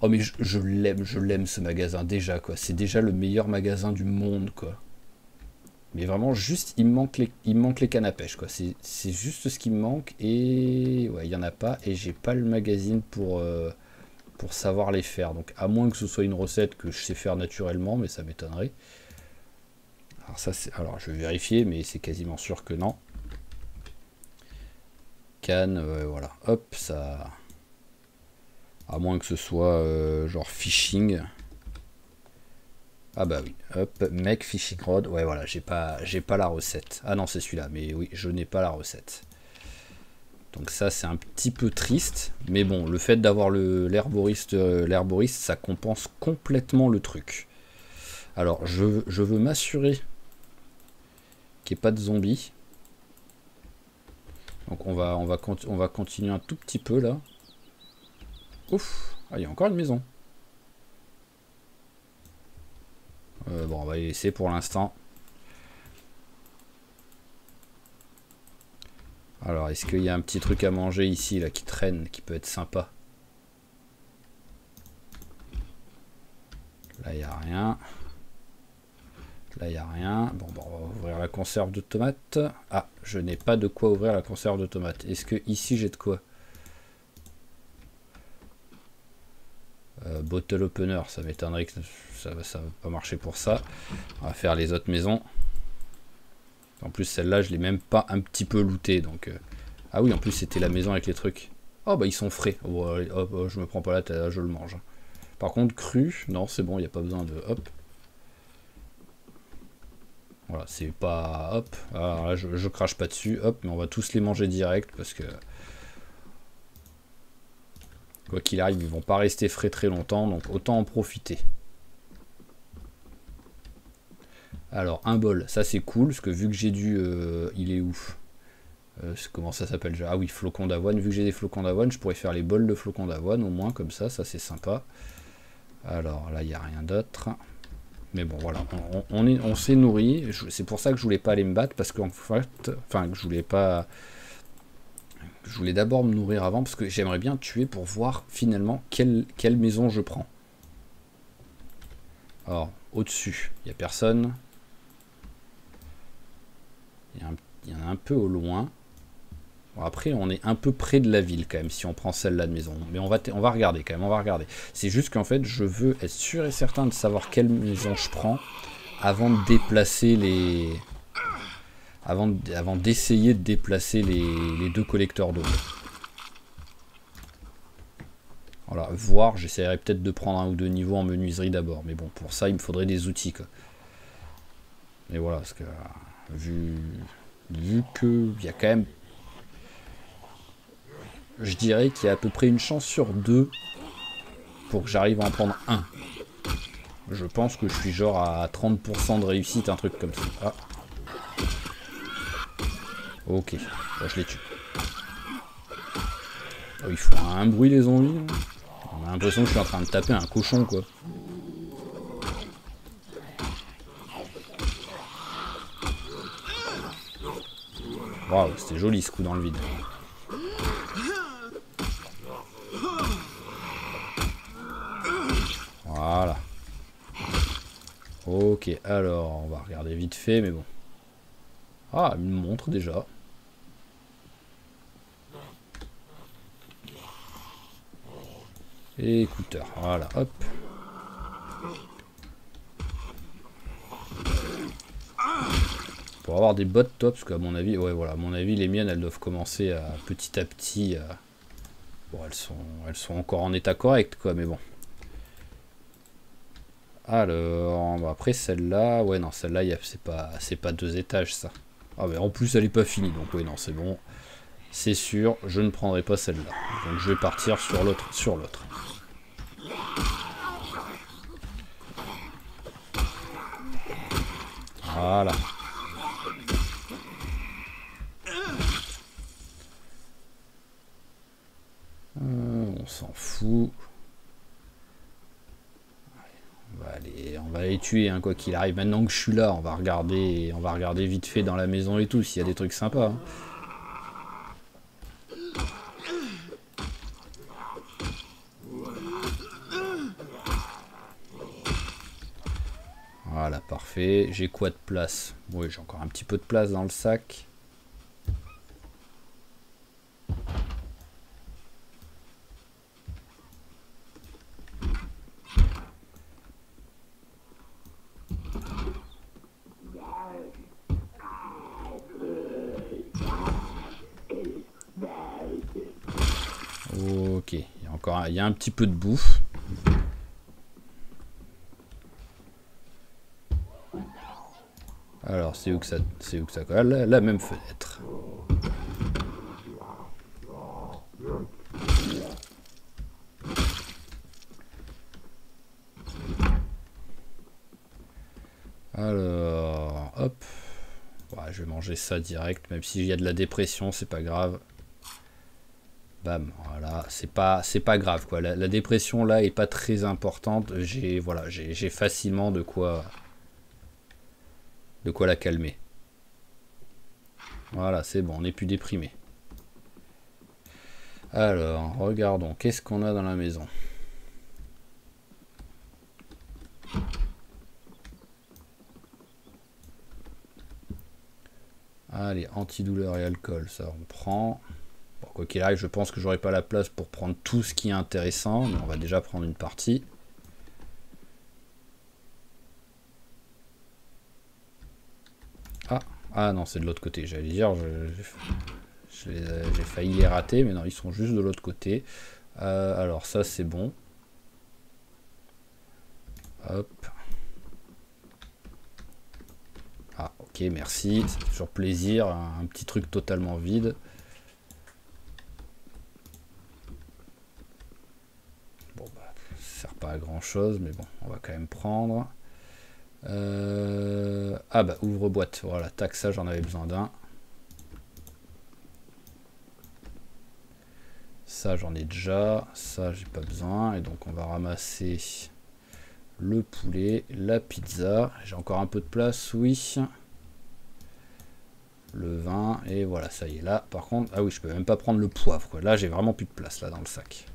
Oh mais je l'aime ce magasin déjà quoi. C'est déjà le meilleur magasin du monde quoi. Mais vraiment juste il me manque les cannes à pêche quoi. C'est juste ce qui me manque et ouais il y en a pas et j'ai pas le magazine pour savoir les faire. Donc à moins que ce soit une recette que je sais faire naturellement, mais ça m'étonnerait. Alors ça, alors je vais vérifier, mais c'est quasiment sûr que non. Canne, voilà. Hop, ça... À moins que ce soit genre phishing. Ah bah oui. Hop, make fishing rod. Ouais, voilà, j'ai pas la recette. Ah non, c'est celui-là, mais oui, je n'ai pas la recette. Donc ça, c'est un petit peu triste. Mais bon, le fait d'avoir l'herboriste, ça compense complètement le truc. Alors, je veux m'assurer qu'il n'y ait pas de zombies. Donc on va continuer un tout petit peu là. Ouf, ah, il y a encore une maison. Bon, on va y laisser pour l'instant. Alors, est-ce qu'il y a un petit truc à manger ici là qui traîne, qui peut être sympa? Là, il n'y a rien. Là, il n'y a rien. Bon, on va ouvrir la conserve de tomates. Ah, je n'ai pas de quoi ouvrir la conserve de tomates. Est-ce que ici j'ai de quoi? Bottle opener, ça m'étonnerait que ça va pas marcher pour ça. On va faire les autres maisons. En plus, celle-là, je l'ai même pas un petit peu lootée. Donc, ah oui, en plus, c'était la maison avec les trucs. Oh, bah, ils sont frais. Oh, hop, je me prends pas la tête, je le mange. Par contre, cru, non, c'est bon, il n'y a pas besoin de... Hop. Voilà, c'est pas... Hop. Alors là, je crache pas dessus. Hop, mais on va tous les manger direct parce que... Quoi qu'il arrive, ils vont pas rester frais très longtemps, donc autant en profiter. Alors, un bol, ça c'est cool, parce que vu que j'ai dû... il est où? Comment ça s'appelle? Ah oui, flocons d'avoine. Vu que j'ai des flocons d'avoine, je pourrais faire les bols de flocons d'avoine, au moins, comme ça c'est sympa. Alors là, il n'y a rien d'autre. Mais bon, voilà, on s'est nourri. C'est pour ça que je voulais pas aller me battre, parce qu'en fait... Enfin, que je voulais pas... Je voulais d'abord me nourrir avant, parce que j'aimerais bien tuer pour voir, finalement, quelle maison je prends. Alors, au-dessus, il n'y a personne. Il y en a un peu au loin. Bon, après, on est un peu près de la ville quand même, si on prend celle-là de maison. Mais on va regarder quand même, on va regarder. C'est juste qu'en fait, je veux être sûr et certain de savoir quelle maison je prends avant de déplacer les... Avant d'essayer de déplacer les deux collecteurs d'eau. Voilà, voir, j'essaierai peut-être de prendre un ou deux niveaux en menuiserie d'abord. Mais bon, pour ça, il me faudrait des outils, quoi. Mais voilà, parce que... Vu qu'il y a quand même... Je dirais qu'il y a à peu près une chance sur deux pour que j'arrive à en prendre un. Je pense que je suis genre à 30% de réussite, un truc comme ça. Ah. Ok, bon, je les tue. Oh, ils font un bruit les zombies. On a l'impression que je suis en train de taper un cochon, quoi. Waouh, c'était joli ce coup dans le vide. Voilà. Ok, alors on va regarder vite fait, mais bon. Ah, une montre déjà. Et écouteurs, voilà, hop. Pour avoir des bottes top, parce qu'à mon avis, ouais, voilà, à mon avis, les miennes, elles doivent commencer à petit à petit. Bon, elles sont encore en état correct, quoi, mais bon. Alors, bah après celle-là, ouais, non, celle-là, c'est pas 2 étages, ça. Ah, mais en plus, elle est pas finie, donc oui, non, c'est bon. C'est sûr, je ne prendrai pas celle-là. Donc je vais partir sur l'autre. Voilà. On s'en fout. On va les tuer, hein, quoi qu'il arrive. Maintenant que je suis là, on va regarder vite fait dans la maison et tout, s'il y a des trucs sympas. Hein. Voilà, parfait. J'ai quoi de place? Oui, j'ai encore un petit peu de place dans le sac. encore, il y a un petit peu de bouffe. Alors, c'est où que ça colle? La même fenêtre. Alors, hop. Ouais, je vais manger ça direct, même s'il y a de la dépression, c'est pas grave. Bam, voilà, c'est pas grave quoi. La dépression là est pas très importante. J'ai facilement de quoi la calmer. Voilà, c'est bon, on n'est plus déprimé. Alors, regardons, qu'est-ce qu'on a dans la maison? Allez, antidouleur et alcool, ça on prend. Bon, quoi qu'il arrive, je pense que j'aurai pas la place pour prendre tout ce qui est intéressant, mais on va déjà prendre une partie. Ah non, c'est de l'autre côté, j'allais dire, j'ai failli les rater, mais non, ils sont juste de l'autre côté. Alors ça c'est bon. Hop. Ah ok, merci, ça fait toujours plaisir, un petit truc totalement vide. Bon bah, ça sert pas à grand chose, mais bon, on va quand même prendre. Ah bah, ouvre-boîte, voilà, tac, ça j'en avais besoin d'un. Ça j'en ai déjà, ça j'ai pas besoin, et donc on va ramasser le poulet, la pizza, j'ai encore un peu de place, oui. Le vin, et voilà, ça y est, là, par contre, ah oui, je peux même pas prendre le poivre, quoi. Là j'ai vraiment plus de place, là, dans le sac.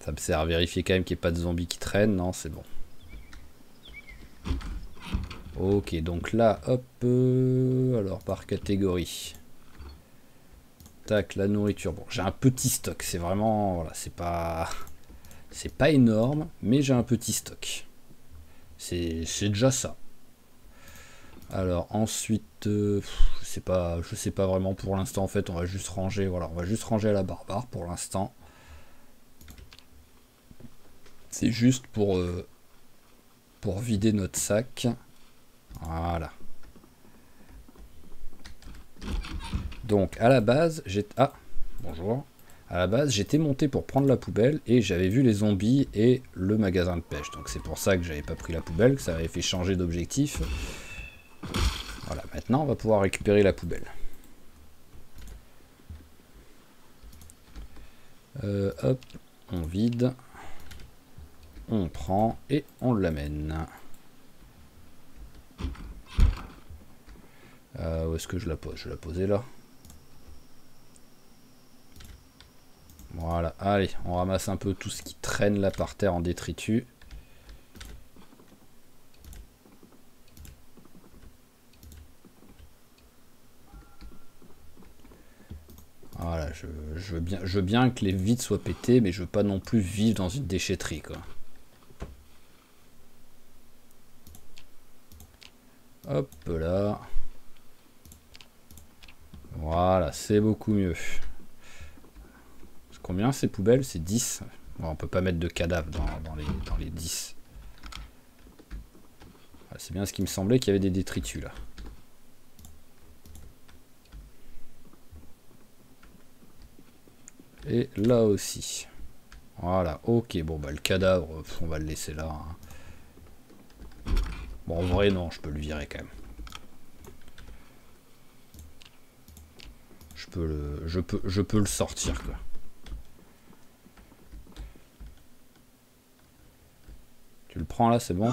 Ça me sert à vérifier quand même qu'il n'y ait pas de zombies qui traînent, non, c'est bon. Ok, donc là, hop, alors par catégorie. Tac, la nourriture. Bon, j'ai un petit stock, c'est vraiment, voilà, c'est pas énorme, mais j'ai un petit stock. C'est déjà ça. Alors ensuite, je sais pas vraiment pour l'instant. En fait, on va juste ranger, voilà, on va juste ranger à la barbare pour l'instant. C'est juste pour vider notre sac. Voilà. Donc à la base, bonjour. À la base, j'étais monté pour prendre la poubelle et j'avais vu les zombies et le magasin de pêche. Donc c'est pour ça que j'avais pas pris la poubelle, que ça avait fait changer d'objectif. Voilà, maintenant on va pouvoir récupérer la poubelle. Hop, on vide. On prend et on l'amène. Où est-ce que je la pose? Je vais la poser là. Voilà, allez, on ramasse un peu tout ce qui traîne là par terre en détritus. Voilà, je veux bien que les vides soient pétés, mais je veux pas non plus vivre dans une déchetterie, quoi. Hop là. Voilà, c'est beaucoup mieux. Combien ces poubelles? C'est 10. Bon, on peut pas mettre de cadavres dans les 10. Voilà, c'est bien ce qui me semblait qu'il y avait des détritus là. Et là aussi. Voilà, ok, bon bah le cadavre, on va le laisser là. Hein. Bon, en vrai, non, je peux le virer quand même. Je peux le sortir, quoi. Tu le prends là, c'est bon?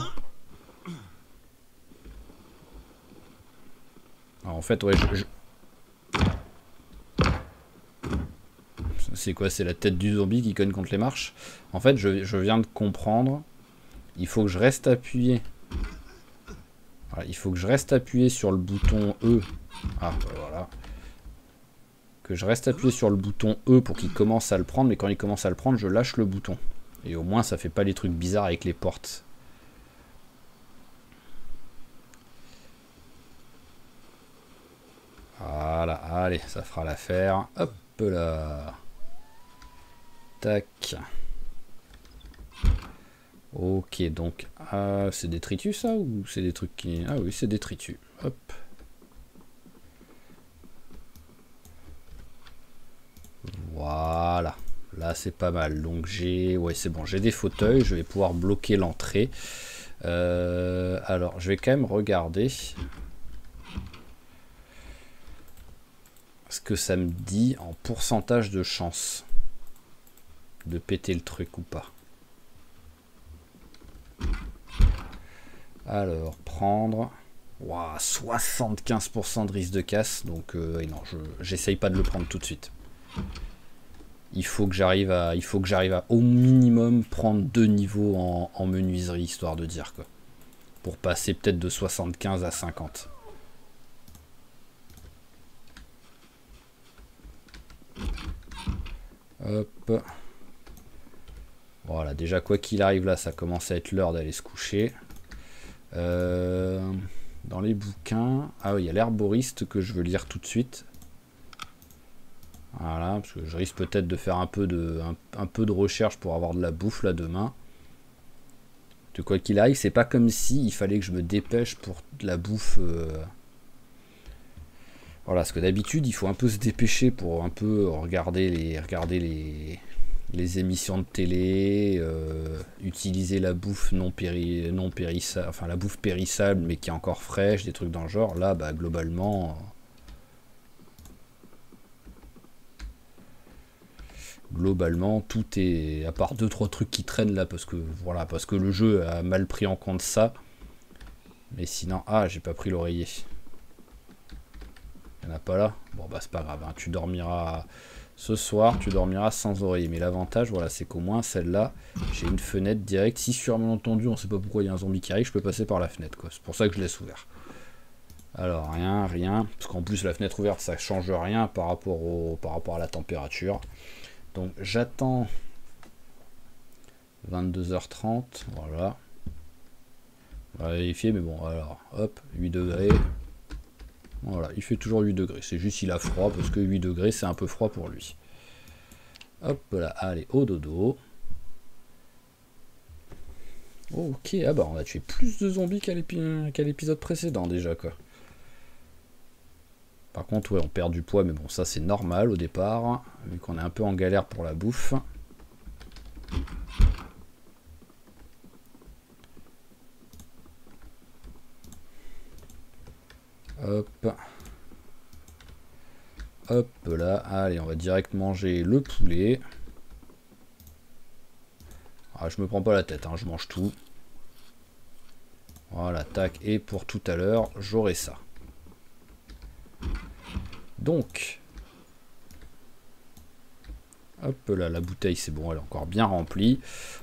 Alors, en fait, ouais, c'est quoi? C'est la tête du zombie qui cogne contre les marches. En fait, je viens de comprendre. Il faut que je reste appuyé. Voilà, il faut que je reste appuyé sur le bouton E. Ah, voilà. Que je reste appuyé sur le bouton E pour qu'il commence à le prendre. Mais quand il commence à le prendre, je lâche le bouton. Et au moins, ça fait pas les trucs bizarres avec les portes. Voilà, allez, ça fera l'affaire. Hop là. Tac. Ok, donc, c'est détritus ça ou c'est des trucs qui... Ah oui, c'est détritus. Hop. Voilà. Là, c'est pas mal. Donc, j'ai... Ouais, c'est bon, j'ai des fauteuils. Je vais pouvoir bloquer l'entrée. Alors, je vais quand même regarder ce que ça me dit en pourcentage de chance de péter le truc ou pas. Alors, prendre... Wow, 75% de risque de casse. Donc, non, j'essaye pas de le prendre tout de suite. Il faut que j'arrive à au minimum prendre 2 niveaux en menuiserie, histoire de dire quoi. Pour passer peut-être de 75 à 50. Hop. Voilà, déjà quoi qu'il arrive là, ça commence à être l'heure d'aller se coucher. Dans les bouquins... Ah oui, il y a l'herboriste que je veux lire tout de suite. Voilà, parce que je risque peut-être de faire un peu de recherche pour avoir de la bouffe là demain. De quoi qu'il arrive, c'est pas comme si il fallait que je me dépêche pour de la bouffe. Voilà, parce que d'habitude, il faut un peu se dépêcher pour un peu regarder les émissions de télé, utiliser la bouffe non périssable, enfin la bouffe périssable mais qui est encore fraîche, des trucs dans le genre. Là, bah globalement, tout est, à part 2-3 trucs qui traînent là parce que voilà, parce que le jeu a mal pris en compte ça. Mais sinon, j'ai pas pris l'oreiller. Il n'y en a pas là. Bon bah c'est pas grave, hein. Tu dormiras ce soir, tu dormiras sans oreiller. Mais l'avantage, voilà, c'est qu'au moins celle-là, j'ai une fenêtre directe. Si sur malentendu, on sait pas pourquoi il y a un zombie qui arrive, je peux passer par la fenêtre, quoi. C'est pour ça que je laisse ouvert. Alors rien, parce qu'en plus la fenêtre ouverte, ça change rien par rapport à la température. Donc j'attends 22h30, voilà. On va vérifier, mais bon, alors, hop, 8 degrés. Voilà, il fait toujours 8 degrés. C'est juste il a froid, parce que 8 degrés, c'est un peu froid pour lui. Hop là, allez, au dodo. Oh, ok, ah bah on a tué plus de zombies qu'à l'épisode précédent déjà, quoi. Par contre, ouais, on perd du poids, mais bon, ça c'est normal au départ, vu qu'on est un peu en galère pour la bouffe. Hop. Hop là, allez, on va direct manger le poulet. Je me prends pas la tête, hein, je mange tout. Voilà, tac, et pour tout à l'heure, j'aurai ça. Donc, hop là, la bouteille c'est bon, elle est encore bien remplie.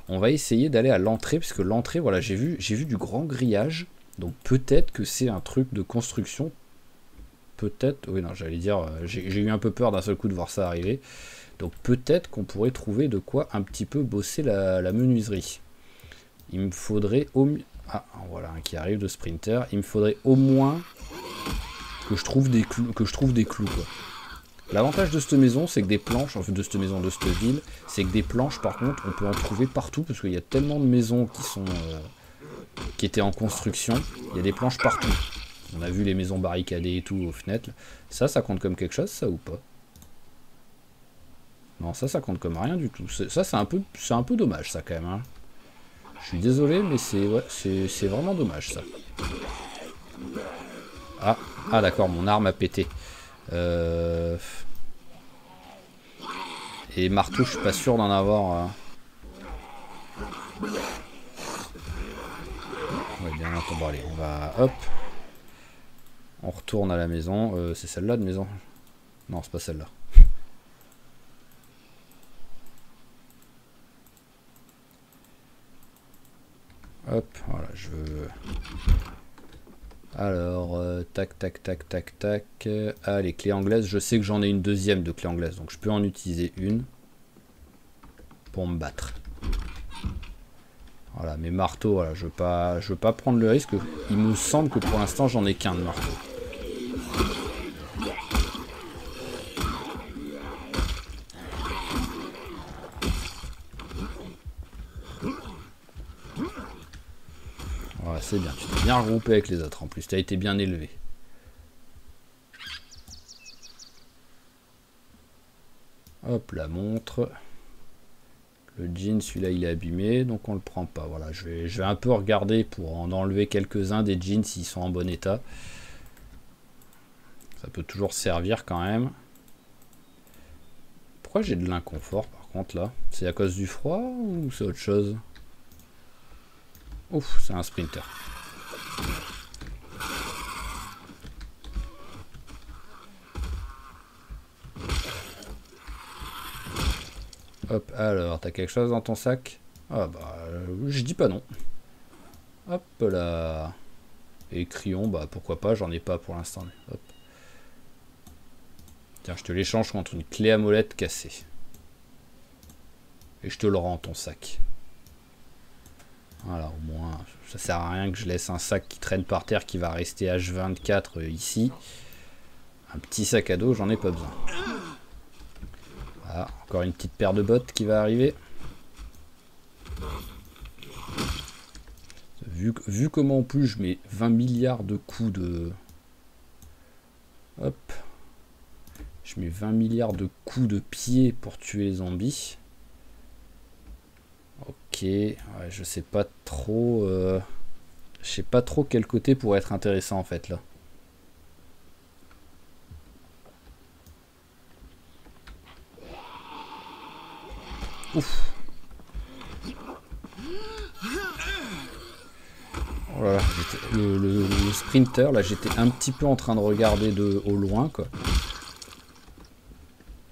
On va essayer d'aller à l'entrée, parce que l'entrée, voilà, j'ai vu du grand grillage. Donc peut-être que c'est un truc de construction. Peut-être, oui non, j'allais dire, j'ai eu un peu peur d'un seul coup de voir ça arriver. Donc peut-être qu'on pourrait trouver de quoi un petit peu bosser la menuiserie. Il me faudrait au mieux... Ah, voilà un qui arrive de Sprinter. Il me faudrait au moins que je trouve des clous, quoi. L'avantage de cette maison, c'est que des planches, en fait de cette maison, de cette ville, c'est que des planches, par contre, on peut en trouver partout, parce qu'il y a tellement de maisons qui étaient en construction, il y a des planches partout. On a vu les maisons barricadées et tout aux fenêtres. Ça compte comme quelque chose, ça, ou pas? Non, ça compte comme rien du tout. Ça, c'est un peu dommage, ça, quand même, hein. Je suis désolé, mais c'est vraiment dommage, ça. Ah d'accord, mon arme a pété. Et marteau, je suis pas sûr d'en avoir. Ouais, bien entendu. Bon, allez, on va... Hop. On retourne à la maison. C'est celle-là de maison? Non, c'est pas celle-là. Hop, voilà, je veux... Alors, tac, tac, tac, tac, tac. Les clés anglaises, je sais que j'en ai une deuxième de clé anglaise, donc je peux en utiliser une pour me battre. Voilà, mes marteaux, voilà, je veux pas prendre le risque. Il me semble que pour l'instant, j'en ai qu'un de marteau. c'est bien, tu t'es bien regroupé avec les autres en plus, tu as été bien élevé. Hop, la montre. Le jean, celui-là, il est abîmé, donc on le prend pas. Voilà, je vais un peu regarder pour en enlever quelques-uns des jeans s'ils sont en bon état. Ça peut toujours servir quand même. Pourquoi j'ai de l'inconfort par contre là? C'est à cause du froid ou c'est autre chose? Ouf, c'est un sprinter. Hop, alors, t'as quelque chose dans ton sac? Ah bah, je dis pas non. Hop là. Et crayon, bah pourquoi pas, j'en ai pas pour l'instant. Hop. Tiens, je te l'échange contre une clé à molette cassée. Et je te le rends ton sac. Voilà, au moins, ça sert à rien que je laisse un sac qui traîne par terre qui va rester H24 ici. Un petit sac à dos, j'en ai pas besoin. Voilà, encore une petite paire de bottes qui va arriver. Vu comment en plus je mets 20 milliards de coups de... Hop. Je mets 20 milliards de coups de pied pour tuer les zombies. Ok, ouais, je sais pas trop... Je sais pas trop quel côté pourrait être intéressant en fait là. Ouf. Voilà, le sprinter, là j'étais un petit peu en train de regarder au loin quoi.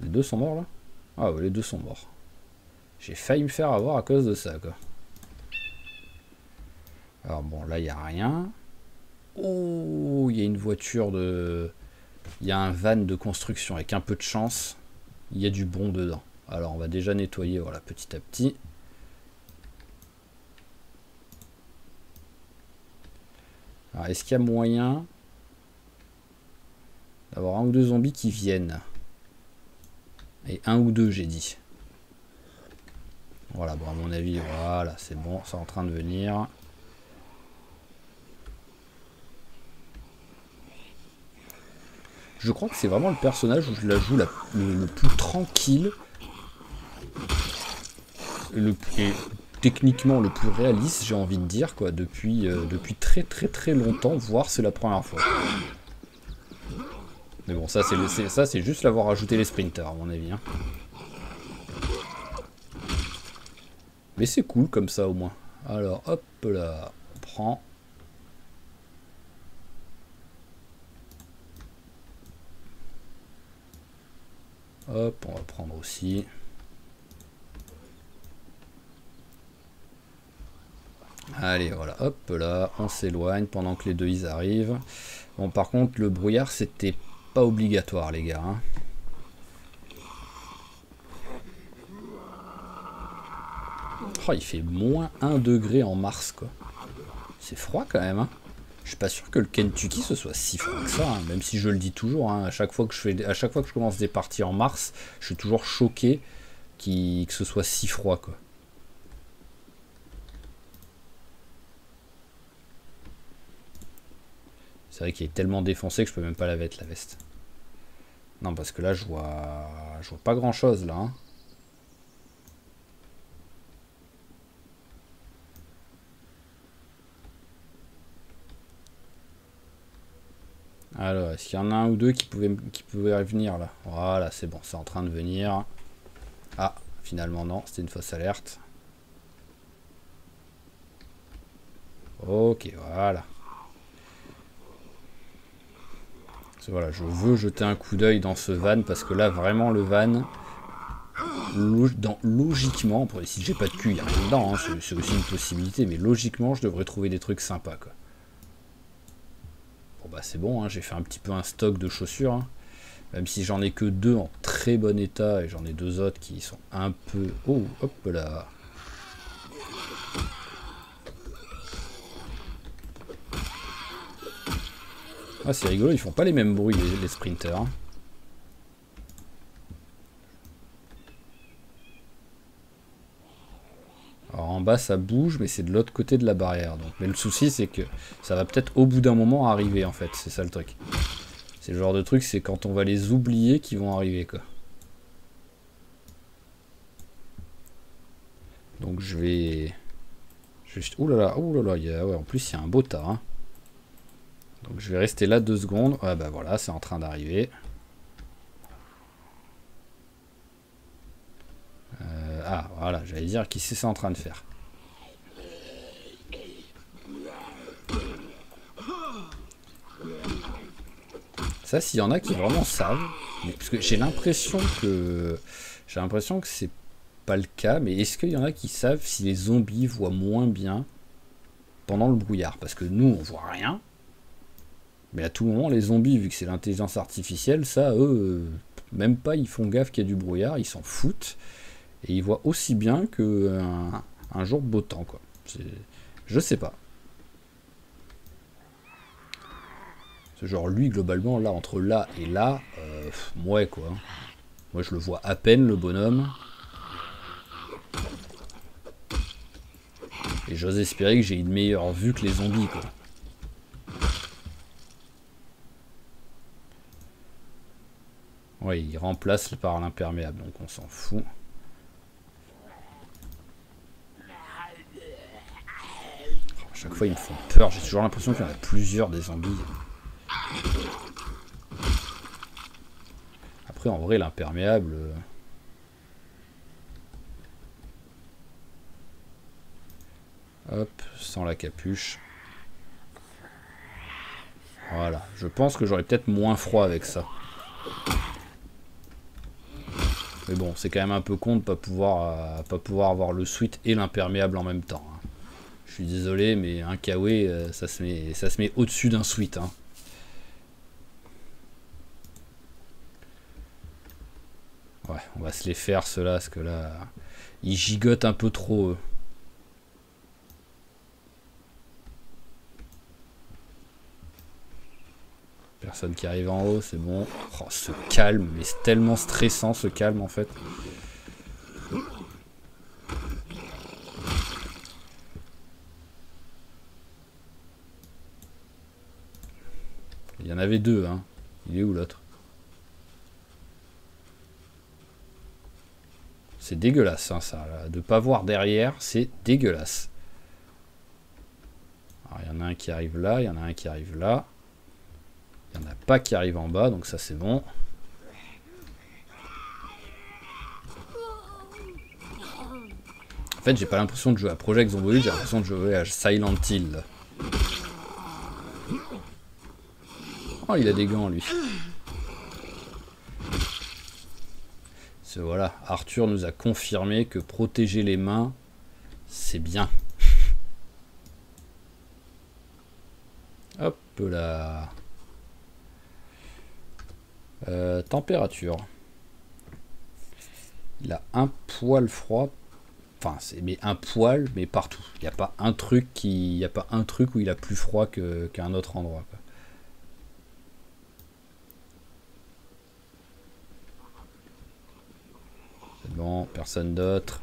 Les deux sont morts là? Ah ouais, les deux sont morts. J'ai failli me faire avoir à cause de ça quoi. Alors bon, là il n'y a rien. Oh, il y a une voiture de... Il y a un van de construction avec un peu de chance. Il y a du bon dedans. Alors on va déjà nettoyer, voilà, petit à petit. Alors est-ce qu'il y a moyen d'avoir un ou deux zombies qui viennent? Et un ou deux j'ai dit. Voilà, bon à mon avis, voilà, c'est bon, c'est en train de venir. Je crois que c'est vraiment le personnage où je la joue le plus tranquille. Et techniquement le plus réaliste, j'ai envie de dire, quoi, depuis très longtemps, voire c'est la première fois. Mais bon, ça c'est juste l'avoir ajouté les sprinters, à mon avis. Hein. Mais c'est cool comme ça au moins. Alors, hop là, on prend. Hop, on va prendre aussi. Allez, voilà, hop là, on s'éloigne pendant que les deux ils arrivent. Bon, par contre, le brouillard, c'était pas obligatoire, les gars. Hein. Oh, il fait moins 1 degré en mars, quoi. C'est froid quand même, hein. Je suis pas sûr que le Kentucky ce soit si froid que ça, hein, même si je le dis toujours. Hein, à chaque fois que je commence des parties en mars, je suis toujours choqué que ce soit si froid, quoi. C'est vrai qu'il est tellement défoncé que je peux même pas la mettre la veste. Non, parce que là je vois pas grand chose là. Hein. Alors, est-ce qu'il y en a un ou deux qui pouvaient venir là? Voilà, c'est bon, c'est en train de venir. Ah, finalement non, c'était une fausse alerte. Ok, voilà. Voilà, je veux jeter un coup d'œil dans ce van parce que là, vraiment, le van, logiquement, si j'ai pas de cul, il n'y a rien dedans, hein, c'est aussi une possibilité, mais logiquement, je devrais trouver des trucs sympas, quoi. Bon, bah, c'est bon, hein, j'ai fait un petit peu un stock de chaussures, hein, même si j'en ai que 2 en très bon état et j'en ai 2 autres qui sont un peu. Oh, hop là. Ah, c'est rigolo, ils font pas les mêmes bruits, les sprinters. Hein. Alors Alors en bas ça bouge, mais c'est de l'autre côté de la barrière. Donc. Mais le souci c'est que ça va peut-être au bout d'un moment arriver en fait, c'est ça le truc. C'est le genre de truc, c'est quand on va les oublier qu'ils vont arriver quoi. Donc je vais... Ouh là là, ouais, en plus il y a un beau tas. Hein. Donc je vais rester là 2 secondes. Ouais bah voilà, c'est en train d'arriver. Ah voilà, j'allais dire qui c'est ça en train de faire. Ça, s'il y en a qui vraiment savent, mais, parce que j'ai l'impression que c'est pas le cas, mais est-ce qu'il y en a qui savent si les zombies voient moins bien pendant le brouillard? Parce que nous, on voit rien. Mais à tout moment, les zombies, vu que c'est l'intelligence artificielle, ça, eux, même pas, ils font gaffe qu'il y a du brouillard, ils s'en foutent. Et ils voient aussi bien qu'un jour de beau temps, quoi. Je sais pas. Ce genre, lui, globalement, là, entre là et là, ouais, quoi. Moi, je le vois à peine, le bonhomme. Et j'ose espérer que j'ai une meilleure vue que les zombies, quoi. Ouais, il remplace par l'imperméable, donc on s'en fout. À chaque fois, ils me font peur. J'ai toujours l'impression qu'il y en a plusieurs des zombies. Après, en vrai, l'imperméable... Hop, sans la capuche. Voilà. Je pense que j'aurais peut-être moins froid avec ça. Mais bon, c'est quand même un peu con de pas pouvoir avoir le sweat et l'imperméable en même temps. Hein. Je suis désolé, mais un KW, ça se met au-dessus d'un sweat. Hein. Ouais, on va se les faire ceux-là, parce que là, ils gigotent un peu trop. Personne qui arrive en haut, c'est bon. Oh, ce calme, mais c'est tellement stressant ce calme en fait. Il y en avait 2, hein. Il est où l'autre? C'est dégueulasse, hein, ça. Là. De pas voir derrière, c'est dégueulasse. Alors, il y en a un qui arrive là, il y en a un qui arrive là. Il n'y en a pas qui arrive en bas, donc ça c'est bon. En fait, j'ai pas l'impression de jouer à Project Zomboid, j'ai l'impression de jouer à Silent Hill. Oh, il a des gants, lui. Voilà, Arthur nous a confirmé que protéger les mains, c'est bien. Hop là. Température. Il a un poil froid. Enfin, c'est mais un poil, mais partout. Il n'y a pas un truc où il a plus froid qu'un autre endroit. Quoi. C'est bon, personne d'autre.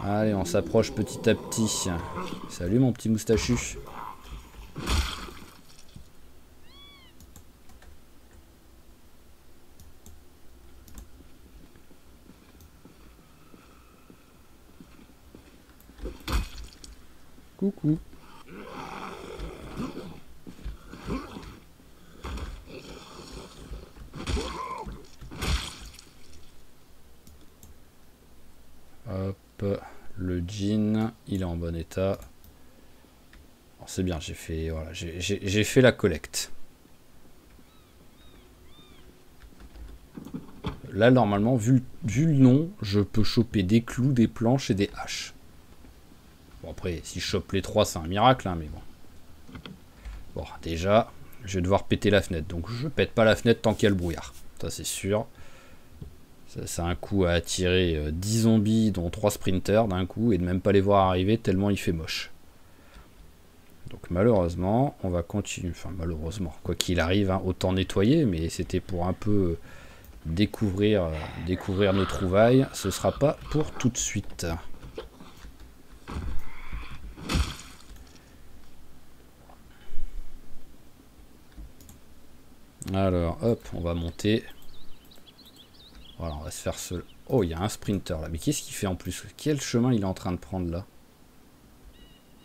Allez, on s'approche petit à petit. Salut mon petit moustachu. Coucou. Hop, le jean, il est en bon état. C'est bien, j'ai fait, voilà, j'ai fait la collecte. Là, normalement, vu le nom, je peux choper des clous, des planches et des haches. Bon, après, si je chope les 3, c'est un miracle, hein, mais bon. Bon, déjà, je vais devoir péter la fenêtre. Donc, je pète pas la fenêtre tant qu'il y a le brouillard. Ça, c'est sûr. Ça a un coup à attirer 10 zombies, dont 3 sprinters d'un coup, et de même pas les voir arriver tellement il fait moche. Donc, malheureusement, on va continuer. Enfin, malheureusement, quoi qu'il arrive, hein, autant nettoyer, mais c'était pour un peu découvrir nos trouvailles. Ce sera pas pour tout de suite. Alors, hop, on va monter. Voilà, on va se faire ce... Oh, il y a un sprinter là. Mais qu'est-ce qu'il fait en plus? Quel chemin il est en train de prendre là?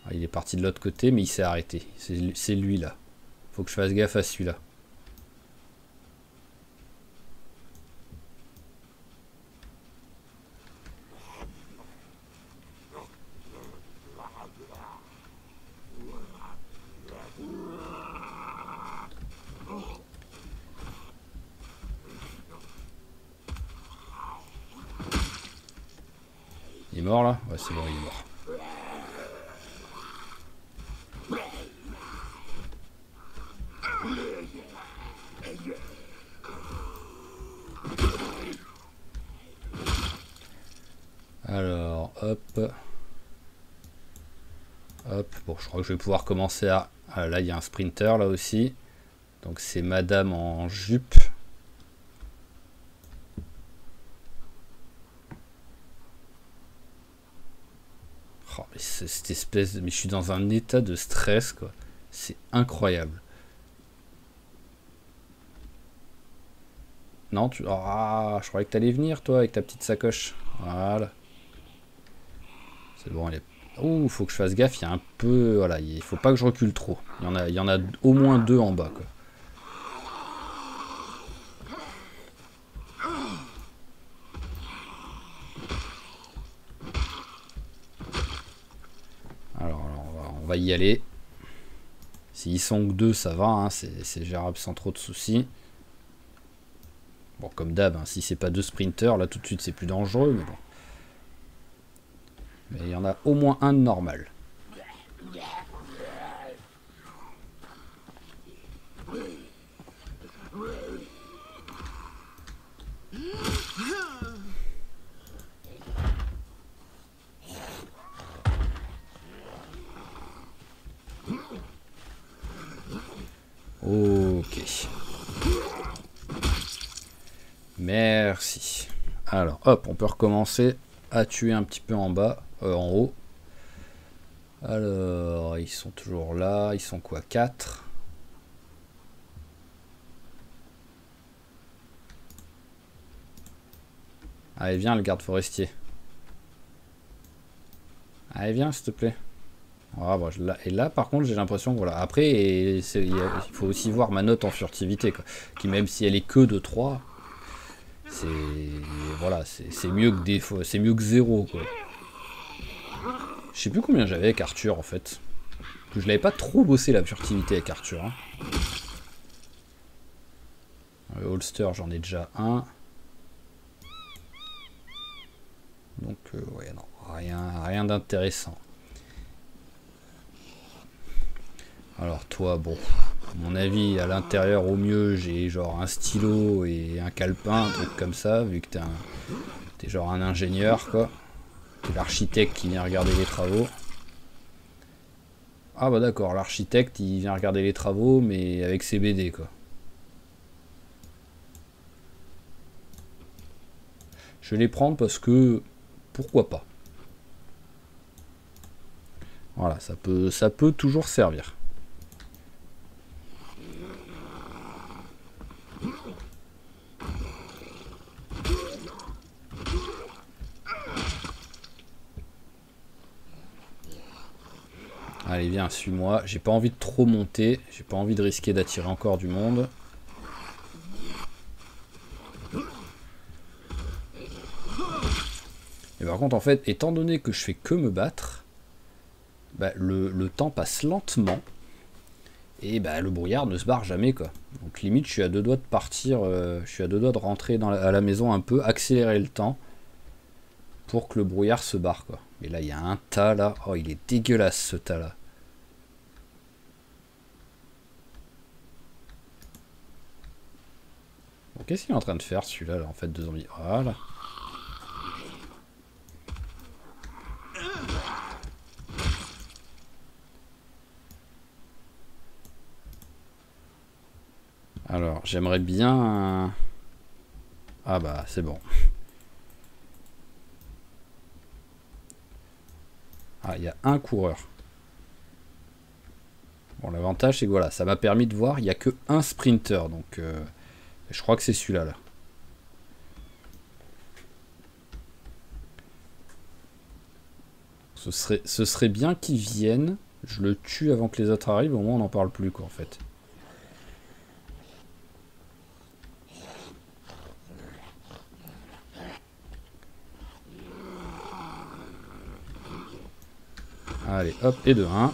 Ah, il est parti de l'autre côté, mais il s'est arrêté. C'est lui là. Faut que je fasse gaffe à celui-là. Il est mort là? Ouais, c'est bon, il est mort. Alors, hop. Hop, bon, je crois que je vais pouvoir commencer à... Ah, là, il y a un sprinter, là aussi. Donc, c'est madame en jupe. Oh, mais cette espèce de... Mais je suis dans un état de stress, quoi. C'est incroyable. Non, tu... Ah, je croyais que t'allais venir, toi, avec ta petite sacoche. Voilà. C'est bon, elle est... Ouh, faut que je fasse gaffe, il y a un peu... Voilà, il faut pas que je recule trop. Il y en a au moins 2 en bas, quoi. Alors on va y aller. S'ils sont que 2, ça va, hein, c'est gérable sans trop de soucis. Bon, comme d'hab, hein, si c'est pas 2 sprinters, là tout de suite c'est plus dangereux, mais bon. Mais il y en a au moins un de normal. Ok. Merci. Alors, hop, on peut recommencer à tuer un petit peu en bas, en haut. Alors, ils sont toujours là. Ils sont quoi, 4? Allez, viens, le garde forestier. Allez, viens, s'il te plaît. Ah, bon, et là, par contre, j'ai l'impression que voilà. Après, il faut aussi voir ma note en furtivité, quoi. Qui, même si elle est que de 3, c'est voilà, c'est mieux que des fois, c'est mieux que 0, quoi. Je sais plus combien j'avais avec Arthur, en fait. Je l'avais pas trop bossé la furtivité avec Arthur. Hein. Le holster, j'en ai déjà un. Donc, ouais, non, rien d'intéressant. Alors toi, bon, à mon avis, à l'intérieur, au mieux, j'ai genre un stylo et un calepin, un truc comme ça, vu que t'es genre un ingénieur, quoi. T'es l'architecte qui vient regarder les travaux. Ah bah d'accord, l'architecte, il vient regarder les travaux, mais avec ses BD, quoi. Je vais les prendre parce que... Pourquoi pas? Voilà, ça peut toujours servir. Allez, viens, suis-moi. J'ai pas envie de trop monter. J'ai pas envie de risquer d'attirer encore du monde. Et par contre, en fait, étant donné que je fais que me battre, bah, le temps passe lentement. Et bah, le brouillard ne se barre jamais, quoi. Donc limite, je suis à 2 doigts de partir. Je suis à 2 doigts de rentrer à la maison un peu, accélérer le temps pour que le brouillard se barre, quoi. Et là, il y a un tas, là. Oh, il est dégueulasse, ce tas-là. Bon, qu'est-ce qu'il est en train de faire, celui-là, là, en fait, de zombies? Voilà. Alors, j'aimerais bien... Ah bah c'est bon. Ah, il y a un coureur. Bon, l'avantage c'est que voilà, ça m'a permis de voir, il n'y a que un sprinter, donc je crois que c'est celui-là là. Ce serait bien qu'ils viennent. Je le tue avant que les autres arrivent, au moins on n'en parle plus quoi en fait. Allez, hop, et de 1.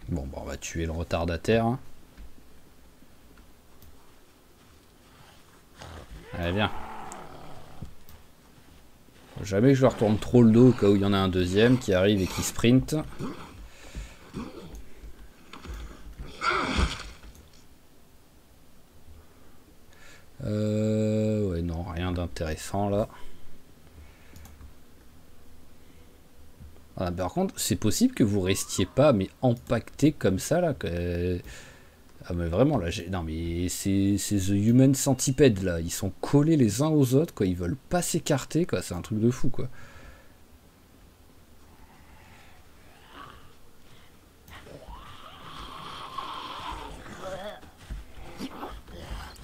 Bon, bah, on va tuer le retardataire. Allez, viens. Faut jamais que je leur tourne trop le dos au cas où il y en a un deuxième qui arrive et qui sprint. Ouais, non, rien d'intéressant là. Ah, par contre, c'est possible que vous restiez pas, mais empaqueté comme ça là. Ah, mais vraiment là, non, mais c'est The Human Centipede là. Ils sont collés les uns aux autres, quoi. Ils veulent pas s'écarter, quoi. C'est un truc de fou, quoi.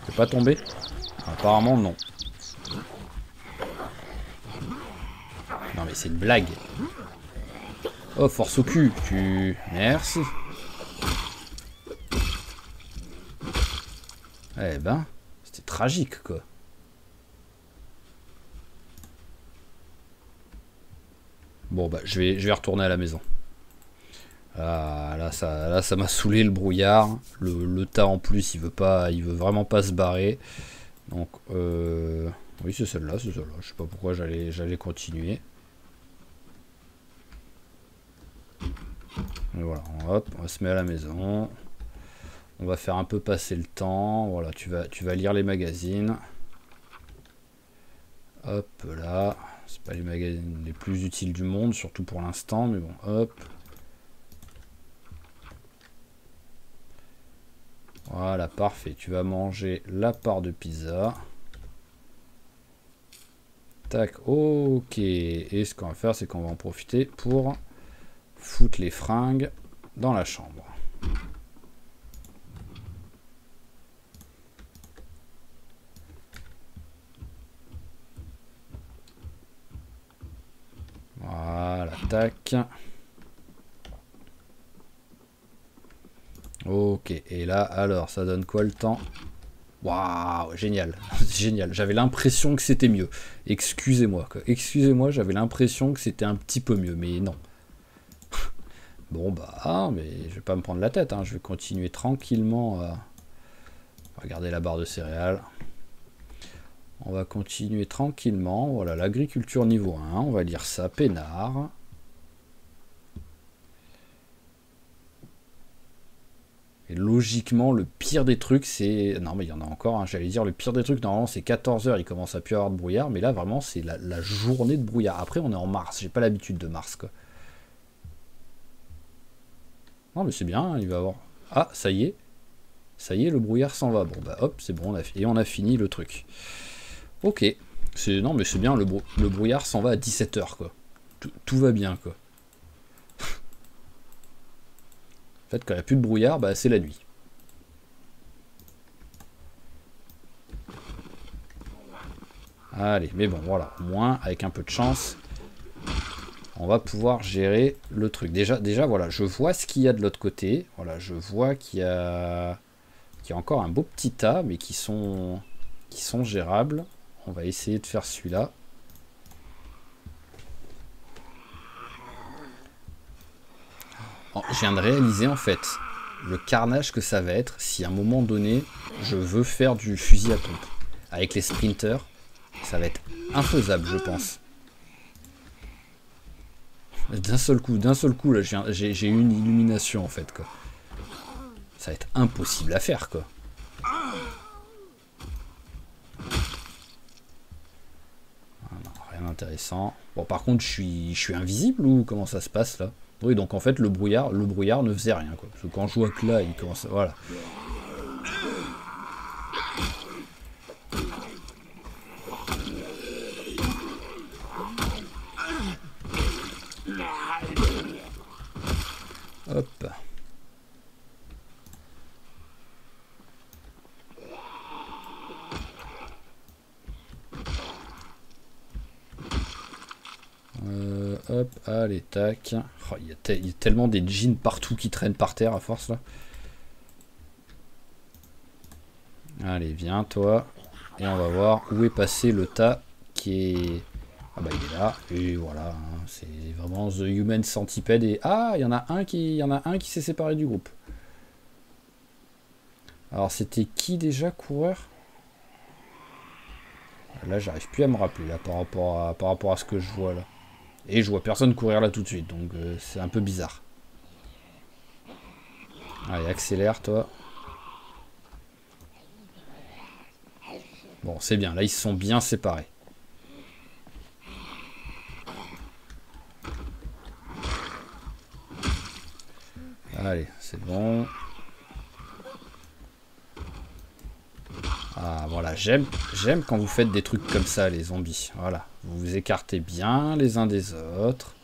C'est pas tombé? Apparemment, non. Non, mais c'est une blague. Oh, force au cul. Merci. Eh ben, c'était tragique, quoi. Bon, bah, je vais retourner à la maison. Ah, là, ça m'a saoulé le brouillard. Le tas, en plus, il veut vraiment pas se barrer. Donc, oui, c'est celle-là, c'est celle-là. Je sais pas pourquoi j'allais continuer. Et voilà, hop, on va se mettre à la maison. On va faire un peu passer le temps. Voilà, tu vas lire les magazines. Hop, là. C'est pas les magazines les plus utiles du monde, surtout pour l'instant, mais bon, hop. Voilà, parfait. Tu vas manger la part de pizza. Tac, ok. Et ce qu'on va faire, c'est qu'on va en profiter pour foutre les fringues dans la chambre. Voilà, tac. Ok, et là, alors, ça donne quoi le temps? Waouh, génial, génial. J'avais l'impression que c'était mieux. Excusez-moi, quoi. Excusez-moi, j'avais l'impression que c'était un petit peu mieux, mais non. Bon, bah, mais je vais pas me prendre la tête, hein. Je vais continuer tranquillement à regarder la barre de céréales. On va continuer tranquillement. Voilà, l'agriculture niveau 1, on va lire ça, peinard. Et logiquement, le pire des trucs, c'est... Non, mais il y en a encore, hein. J'allais dire, le pire des trucs, normalement, c'est 14 h, il commence à plus avoir de brouillard, mais là, vraiment, c'est la journée de brouillard. Après, on est en mars, j'ai pas l'habitude de mars, quoi. Non, mais c'est bien, il va avoir... Ah, ça y est. Ça y est, le brouillard s'en va. Bon, bah, hop, c'est bon, on a fini le truc. Ok. Non, mais c'est bien, le brouillard s'en va à 17 h, quoi. Tout va bien, quoi. En fait, quand il n'y a plus de brouillard, bah, c'est la nuit. Allez, mais bon, voilà. Au moins, avec un peu de chance, on va pouvoir gérer le truc. Déjà, voilà, je vois ce qu'il y a de l'autre côté. Voilà, je vois qu'il y a encore un beau petit tas, mais qui sont gérables. On va essayer de faire celui-là. Oh, je viens de réaliser, en fait, le carnage que ça va être si à un moment donné, je veux faire du fusil à pompe. Avec les sprinters, ça va être infaisable, je pense. D'un seul coup, là, j'ai eu une illumination, en fait, quoi. Ça va être impossible à faire, quoi. Ah non, rien d'intéressant. Bon, par contre, je suis invisible ou comment ça se passe, là? Oui, donc en fait, le brouillard ne faisait rien, quoi. Parce que quand je vois que là, il commence à... Voilà. Hop. Hop, allez, tac. Oh, il y a tellement des jeans partout qui traînent par terre à force là. Allez, viens toi. Et on va voir où est passé le tas qui est... Ah bah il est là. Et voilà, hein, c'est vraiment The Human Centipede. Et ah, il y en a un qui s'est séparé du groupe. Alors c'était qui déjà, coureur? Là j'arrive plus à me rappeler là par rapport à ce que je vois là. Et je vois personne courir là tout de suite, donc c'est un peu bizarre. Allez, accélère toi. Bon, c'est bien, là ils se sont bien séparés. Allez, c'est bon. Ah voilà, j'aime quand vous faites des trucs comme ça, les zombies. Voilà, vous vous écartez bien les uns des autres.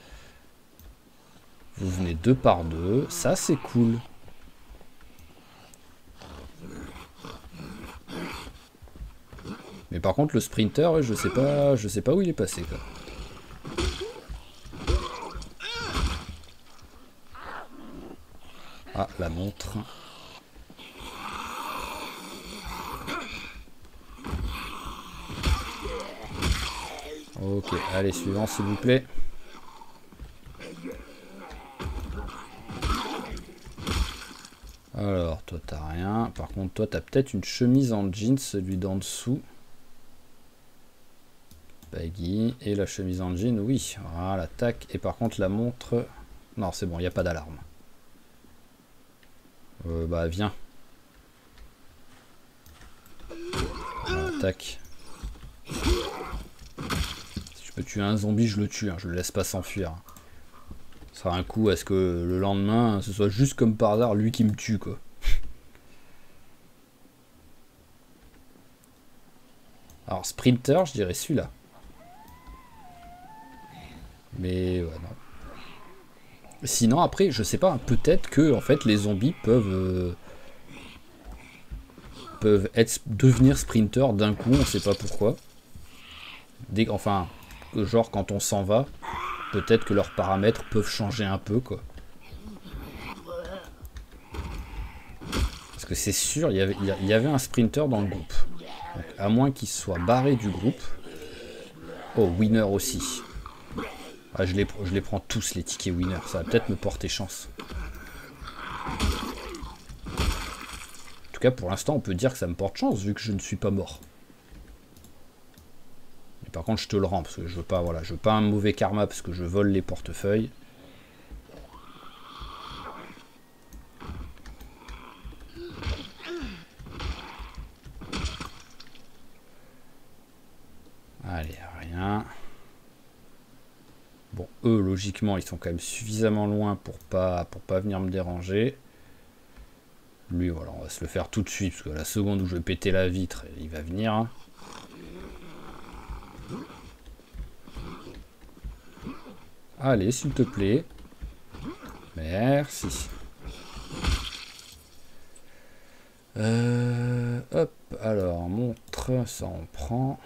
Vous venez deux par deux, ça c'est cool. Mais par contre le sprinter, je sais pas où il est passé quoi. Ah, la montre. Ok, allez, suivant s'il vous plaît. Alors, toi t'as rien. Par contre, toi t'as peut-être une chemise en jeans, celui d'en dessous. Baggy. Et la chemise en jean, oui. Voilà, tac. Et par contre, la montre... Non, c'est bon, il n'y a pas d'alarme. Bah, viens. Voilà, tac. Si je peux tuer un zombie, je le tue. Hein. Je le laisse pas s'enfuir. Ça sera un coup à ce que le lendemain, ce soit juste comme par hasard lui qui me tue, quoi. Alors, Sprinter, je dirais celui-là. Mais, ouais, non. Sinon, après, je sais pas, peut-être que, en fait, les zombies peuvent devenir Sprinter d'un coup, on sait pas pourquoi. Enfin, genre quand on s'en va, peut-être que leurs paramètres peuvent changer un peu, quoi. Parce que c'est sûr, il y avait un sprinter dans le groupe. Donc, à moins qu'il soit barré du groupe. Oh, winner aussi. Ah, je les prends tous, les tickets winner. Ça va peut-être me porter chance. En tout cas, pour l'instant, on peut dire que ça me porte chance, vu que je ne suis pas mort. Mais par contre, je te le rends, parce que je veux pas, voilà, je veux pas un mauvais karma, parce que je vole les portefeuilles. Allez, rien. Bon, eux, logiquement, ils sont quand même suffisamment loin pour pas venir me déranger. Lui, voilà, on va se le faire tout de suite, parce que la seconde où je vais péter la vitre, il va venir. Allez, s'il te plaît. Merci. Hop, alors, montre, ça on prend.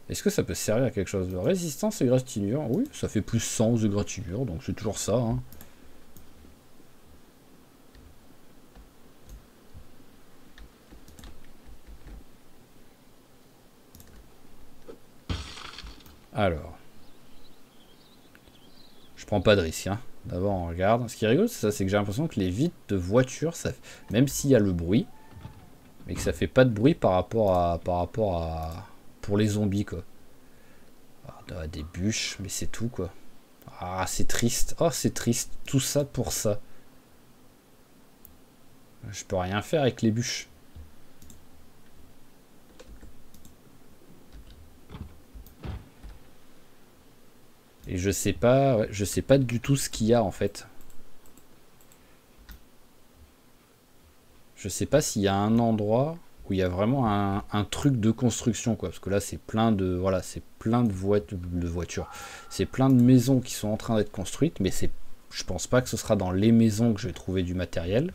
Est-ce que ça peut servir à quelque chose de résistance et égratignure? Oui, ça fait plus 100 aux égratignures, donc c'est toujours ça. Hein. Alors. Je prends pas de risque. Hein. D'abord, on regarde. Ce qui est rigolo, c'est que j'ai l'impression que les vitres de voiture, ça, même s'il y a le bruit, mais que ça fait pas de bruit par rapport à pour les zombies, quoi. Ah, des bûches, mais c'est tout, quoi. Ah, c'est triste. Oh, c'est triste. Tout ça pour ça. Je peux rien faire avec les bûches. Et je sais pas du tout ce qu'il y a en fait. Je sais pas s'il y a un endroit où il y a vraiment un truc de construction, quoi. Parce que là, c'est plein de, voilà, c'est plein de voitures. C'est plein de maisons qui sont en train d'être construites, mais je pense pas que ce sera dans les maisons que je vais trouver du matériel.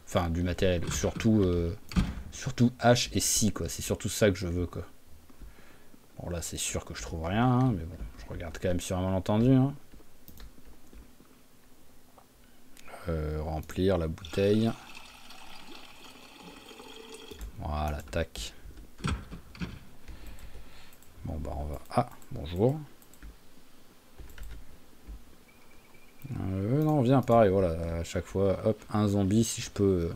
Enfin, du matériel, surtout H et C, quoi. C'est surtout ça que je veux, quoi. Bon, là, c'est sûr que je trouve rien, hein, mais bon, je regarde quand même sur un malentendu, hein. Remplir la bouteille. Voilà, tac. Bon, bah, on va... Ah, bonjour. Non, viens, pareil, voilà, à chaque fois, hop, un zombie, si je peux...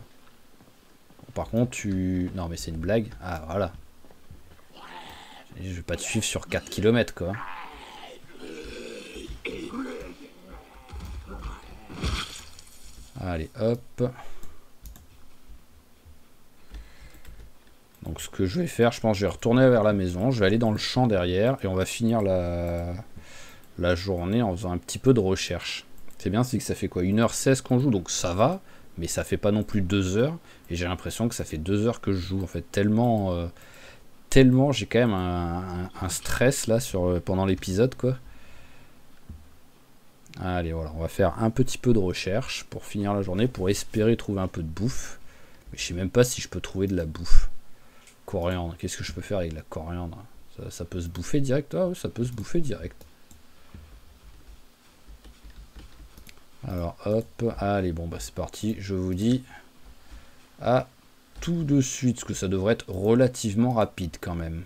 Bon, par contre, tu... Non, mais c'est une blague. Ah, voilà. Je vais pas te suivre sur 4 km, quoi. Allez, hop. Donc ce que je vais faire, je pense que je vais retourner vers la maison. Je vais aller dans le champ derrière et on va finir la journée en faisant un petit peu de recherche. C'est bien, c'est que ça fait quoi, 1h16 qu'on joue, donc ça va. Mais ça fait pas non plus 2 heures. Et j'ai l'impression que ça fait 2 heures que je joue. En fait, tellement j'ai quand même un stress là pendant l'épisode, quoi. Allez, voilà, on va faire un petit peu de recherche pour finir la journée, pour espérer trouver un peu de bouffe. Mais je sais même pas si je peux trouver de la bouffe. Coriandre, qu'est-ce que je peux faire avec la coriandre? Ça peut se bouffer direct? Ah oui, ça peut se bouffer direct. Alors, hop, allez, bon, bah c'est parti. Je vous dis à tout de suite, parce que ça devrait être relativement rapide quand même.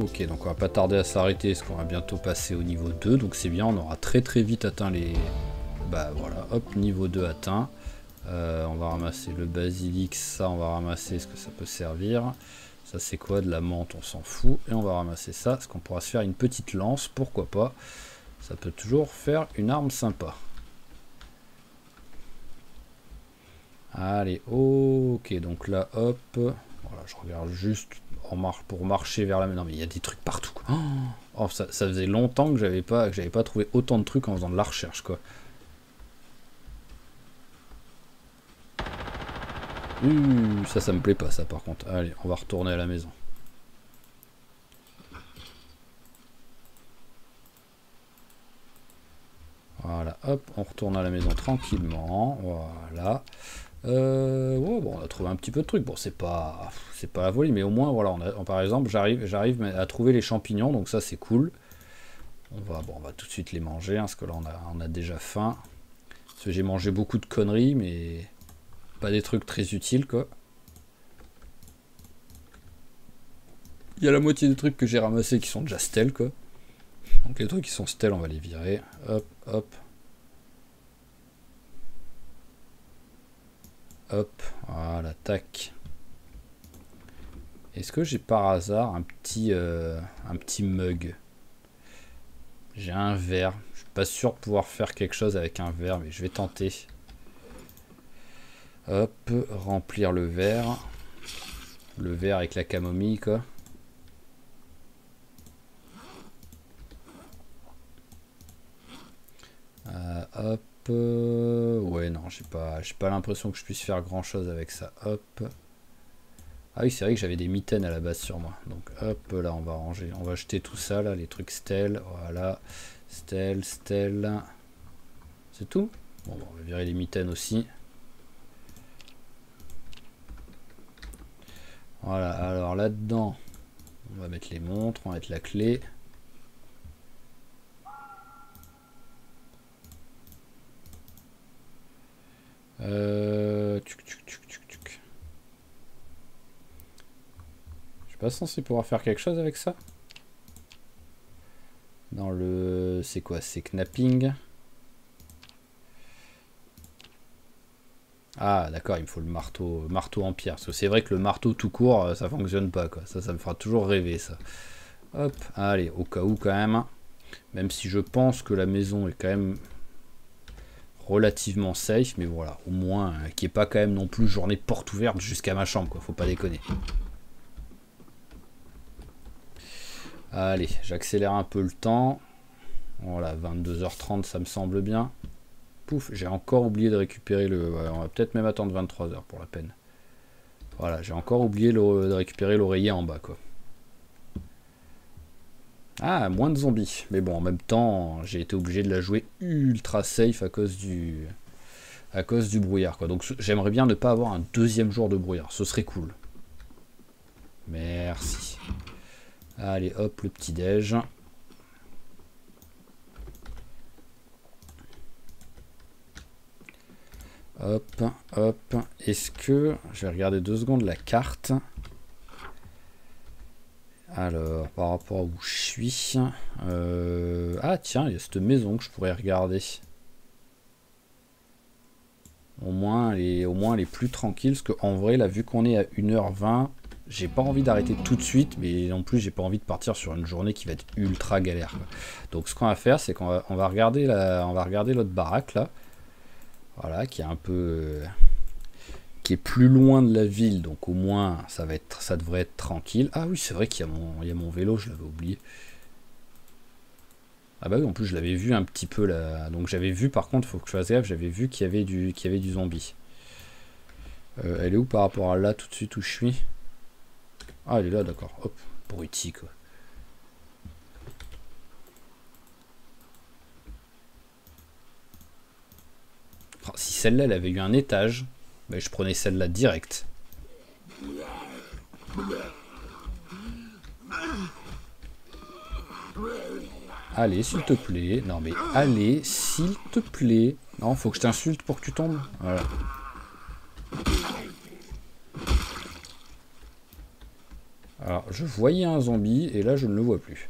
Ok, donc on va pas tarder à s'arrêter parce qu'on va bientôt passer au niveau 2, donc c'est bien, on aura très vite atteint les... Bah voilà, hop, niveau 2 atteint. On va ramasser le basilic, ça on va ramasser ce que ça peut servir. Ça c'est quoi? De la menthe, on s'en fout. Et on va ramasser ça, parce qu'on pourra se faire une petite lance, pourquoi pas. Ça peut toujours faire une arme sympa. Allez, ok, donc là, hop, voilà, je regarde juste pour marcher vers la maison. Non mais il y a des trucs partout, quoi. Oh, ça faisait longtemps que j'avais pas trouvé autant de trucs en faisant de la recherche, quoi. Ça me plaît pas, ça, par contre. Allez, on va retourner à la maison. Voilà, hop, on retourne à la maison tranquillement. Voilà. Ouais, bon, on a trouvé un petit peu de trucs. Bon, c'est pas la folie, mais au moins, voilà, par exemple, j'arrive à trouver les champignons, donc ça, c'est cool. On va tout de suite les manger, hein, parce que là, on a déjà faim. Parce que j'ai mangé beaucoup de conneries, mais pas des trucs très utiles, quoi. Il y a la moitié des trucs que j'ai ramassés qui sont déjà stèles, quoi. Donc les trucs qui sont stèles, on va les virer. Hop, hop. Hop, voilà, tac. Est-ce que j'ai par hasard un petit mug? J'ai un verre. Je suis pas sûr de pouvoir faire quelque chose avec un verre, mais je vais tenter. Hop, remplir le verre. Le verre avec la camomille, quoi. Hop. Ouais, non, j'ai pas l'impression que je puisse faire grand chose avec ça. Hop. Ah oui, c'est vrai que j'avais des mitaines à la base sur moi. Donc hop, là, on va ranger. On va jeter tout ça, là, les trucs stèles. Voilà. Stèle, stèle. C'est tout? Bon, on va virer les mitaines aussi. Voilà, alors là-dedans, on va mettre les montres, on va mettre la clé. Tuc, tuc, tuc, tuc, tuc. Je suis pas censé pouvoir faire quelque chose avec ça? Dans le... C'est quoi? C'est knapping. Ah d'accord, il me faut le marteau en pierre. Parce que c'est vrai que le marteau tout court, ça fonctionne pas, quoi. Ça me fera toujours rêver, ça. Hop, allez, au cas où quand même. Même si je pense que la maison est quand même relativement safe, mais voilà, au moins qu'il n'y ait pas quand même non plus journée porte ouverte jusqu'à ma chambre, quoi. Faut pas déconner. Allez, j'accélère un peu le temps. Voilà, 22h30, ça me semble bien. Pouf, j'ai encore oublié de récupérer le... Ouais, on va peut-être même attendre 23h pour la peine. Voilà, j'ai encore oublié de récupérer l'oreiller en bas, quoi. Ah, moins de zombies. Mais bon, en même temps, j'ai été obligé de la jouer ultra safe à cause du brouillard, quoi. Donc j'aimerais bien ne pas avoir un deuxième jour de brouillard. Ce serait cool. Merci. Allez, hop, le petit-déj. Hop, hop. Est-ce que... Je vais regarder 2 secondes la carte. Alors, par rapport à où je suis... Ah tiens, il y a cette maison que je pourrais regarder. Au moins, elle est plus tranquille. Parce qu'en vrai, là, vu qu'on est à 1h20, j'ai pas envie d'arrêter tout de suite. Mais non plus, j'ai pas envie de partir sur une journée qui va être ultra galère, quoi. Donc ce qu'on va faire, c'est qu'on va regarder l'autre baraque, là. Voilà, qui est un peu... qui est plus loin de la ville, donc au moins ça devrait être tranquille. Ah oui, c'est vrai qu'il y a mon vélo, je l'avais oublié. Ah bah oui, en plus je l'avais vu un petit peu là. Donc j'avais vu, par contre, faut que je fasse gaffe, j'avais vu qu'il y avait du zombie. Elle est où par rapport à là, tout de suite où je suis? Ah, elle est là, d'accord. Hop, bruti, quoi. Enfin, si celle-là, elle avait eu un étage, bah, je prenais celle-là direct. Allez, s'il te plaît. Non, mais allez, s'il te plaît. Non, faut que je t'insulte pour que tu tombes. Voilà. Alors, je voyais un zombie, et là, je ne le vois plus.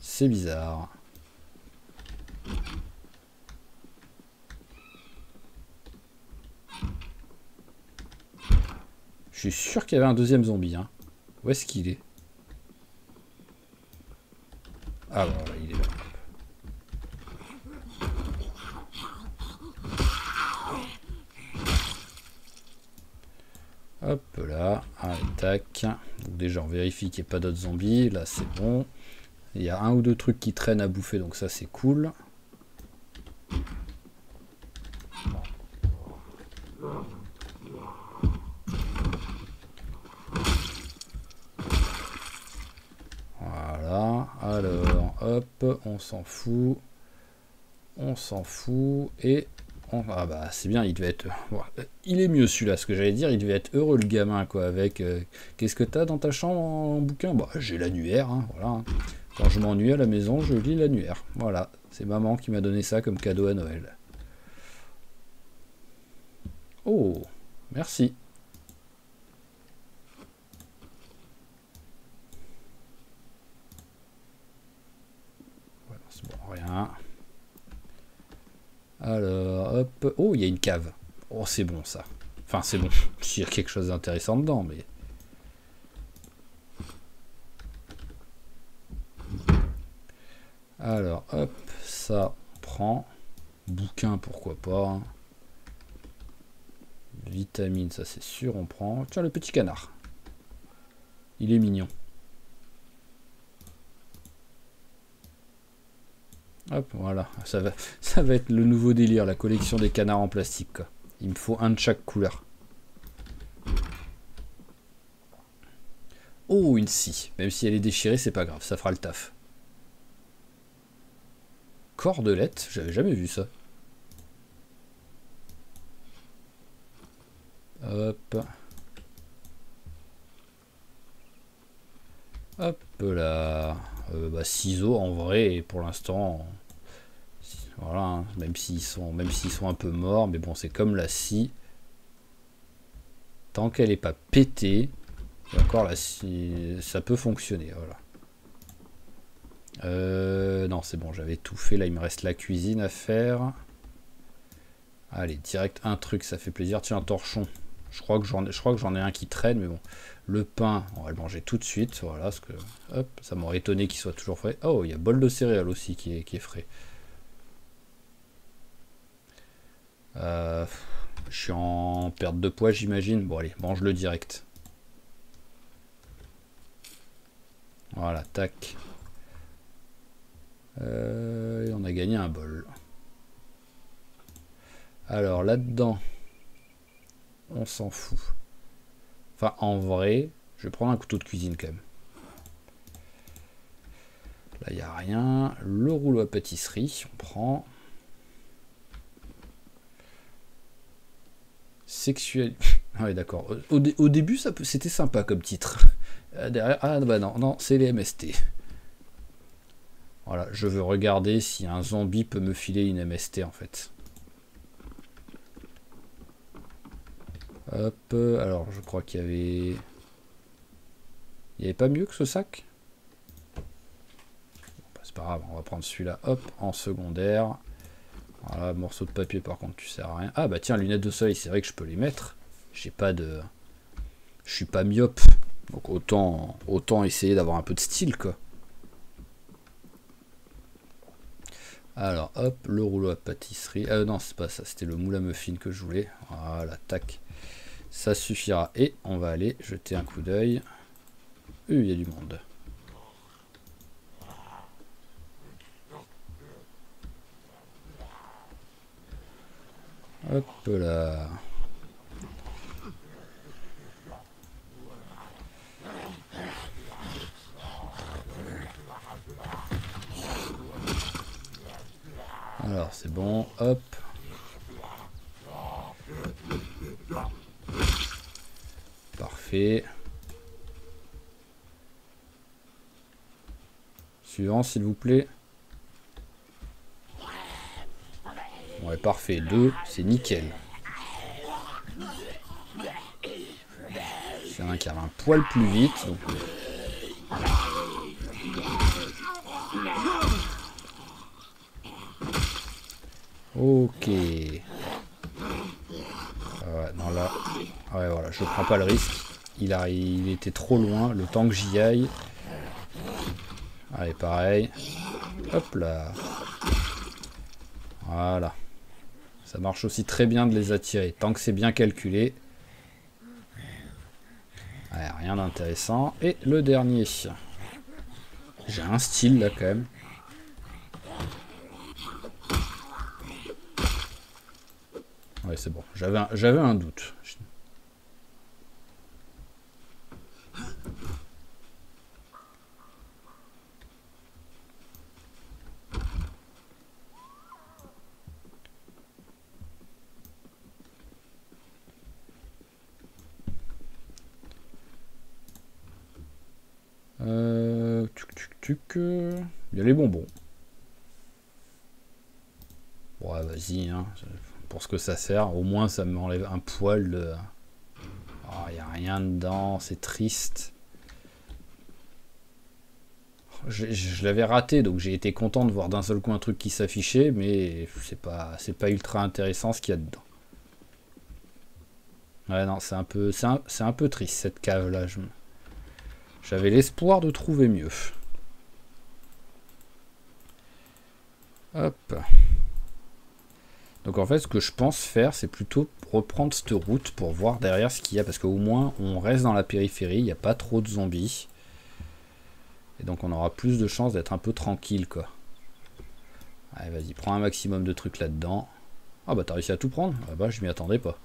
C'est bizarre. Je suis sûr qu'il y avait un deuxième zombie, hein. Où est-ce qu'il est? Ah, voilà, il est là. Hop là, allez, tac. Donc déjà, on vérifie qu'il n'y ait pas d'autres zombies. Là, c'est bon. Il y a un ou deux trucs qui traînent à bouffer, donc ça, c'est cool. Voilà, alors, hop, on s'en fout. On s'en fout. Et... Ah bah, c'est bien, il devait être... Bon, il est mieux celui-là, ce que j'allais dire. Il devait être heureux, le gamin, quoi, avec... Qu'est-ce que t'as dans ta chambre en bouquin? Bah, j'ai l'annuaire, hein, voilà. Quand je m'ennuie à la maison, je lis l'annuaire. Voilà, c'est maman qui m'a donné ça comme cadeau à Noël. Oh, merci. Voilà, c'est bon, rien. Alors, hop. Oh, il y a une cave. Oh, c'est bon, ça. Enfin, c'est bon. S'il y a quelque chose d'intéressant dedans, mais... Alors, hop, ça, on prend. Bouquin, pourquoi pas. Vitamine, ça c'est sûr, on prend. Tiens, le petit canard. Il est mignon. Hop, voilà. Ça va être le nouveau délire, la collection des canards en plastique, quoi. Il me faut un de chaque couleur. Oh, une scie. Même si elle est déchirée, c'est pas grave, ça fera le taf. Cordelette, j'avais jamais vu ça. Hop. Hop là. Bah, ciseaux en vrai, et pour l'instant, voilà, hein, même s'ils sont un peu morts, mais bon, c'est comme la scie. Tant qu'elle n'est pas pétée, encore la scie, ça peut fonctionner, voilà. Non, c'est bon, j'avais tout fait. Là, il me reste la cuisine à faire. Allez, direct un truc, ça fait plaisir. Tiens, un torchon. Je crois que j'en ai un qui traîne, mais bon. Le pain, on va le manger tout de suite. Voilà, parce que hop, ça m'aurait étonné qu'il soit toujours frais. Oh, il y a bol de céréales aussi qui est frais. Je suis en perte de poids, j'imagine. Bon, allez, mange-le direct. Voilà, tac. On a gagné un bol. Alors là-dedans, on s'en fout. Enfin, en vrai, je vais prendre un couteau de cuisine quand même. Là, il n'y a rien. Le rouleau à pâtisserie, on prend. Sexuel. Ah oui, d'accord. Au début, c'était sympa comme titre. Derrière, ah bah non, c'est les MST. Voilà, je veux regarder si un zombie peut me filer une MST en fait. Hop, alors je crois qu'il y avait... Il n'y avait pas mieux que ce sac? Bon, bah, c'est pas grave, on va prendre celui-là, hop, en secondaire. Voilà, morceau de papier par contre tu sers à rien. Ah bah tiens, lunettes de soleil, c'est vrai que je peux les mettre. J'ai pas de... Je suis pas myope. Donc autant essayer d'avoir un peu de style quoi. Alors hop, le rouleau à pâtisserie. Non, c'est pas ça, c'était le moule à muffin que je voulais. Voilà, tac. Ça suffira. Et on va aller jeter un coup d'œil. Il y a du monde. Hop là. Alors c'est bon, hop. Parfait. Suivant s'il vous plaît. Ouais, parfait. 2, c'est nickel. C'est un qui a un poil plus vite. Donc... Ok. Non là. Ouais voilà, je prends pas le risque. Il était trop loin, le temps que j'y aille. Allez, pareil. Hop là. Voilà. Ça marche aussi très bien de les attirer, tant que c'est bien calculé. Ouais, rien d'intéressant. Et le dernier. J'ai un style là quand même. Ouais, c'est bon. J'avais un doute. Il y a les bonbons. Ouais, vas-y, hein. Pour ce que ça sert, au moins ça m'enlève un poil de... Oh, il n'y a rien dedans, c'est triste. Je l'avais raté, donc j'ai été content de voir d'un seul coup un truc qui s'affichait, mais c'est pas ultra intéressant ce qu'il y a dedans. Ouais, non, c'est un peu triste cette cave là. J'avais l'espoir de trouver mieux. Hop. Donc en fait, ce que je pense faire, c'est plutôt reprendre cette route pour voir derrière ce qu'il y a, parce qu'au moins, on reste dans la périphérie, il n'y a pas trop de zombies. Et donc on aura plus de chances d'être un peu tranquille, quoi. Allez, vas-y, prends un maximum de trucs là-dedans. Ah bah t'as réussi à tout prendre? Ah bah je m'y attendais pas.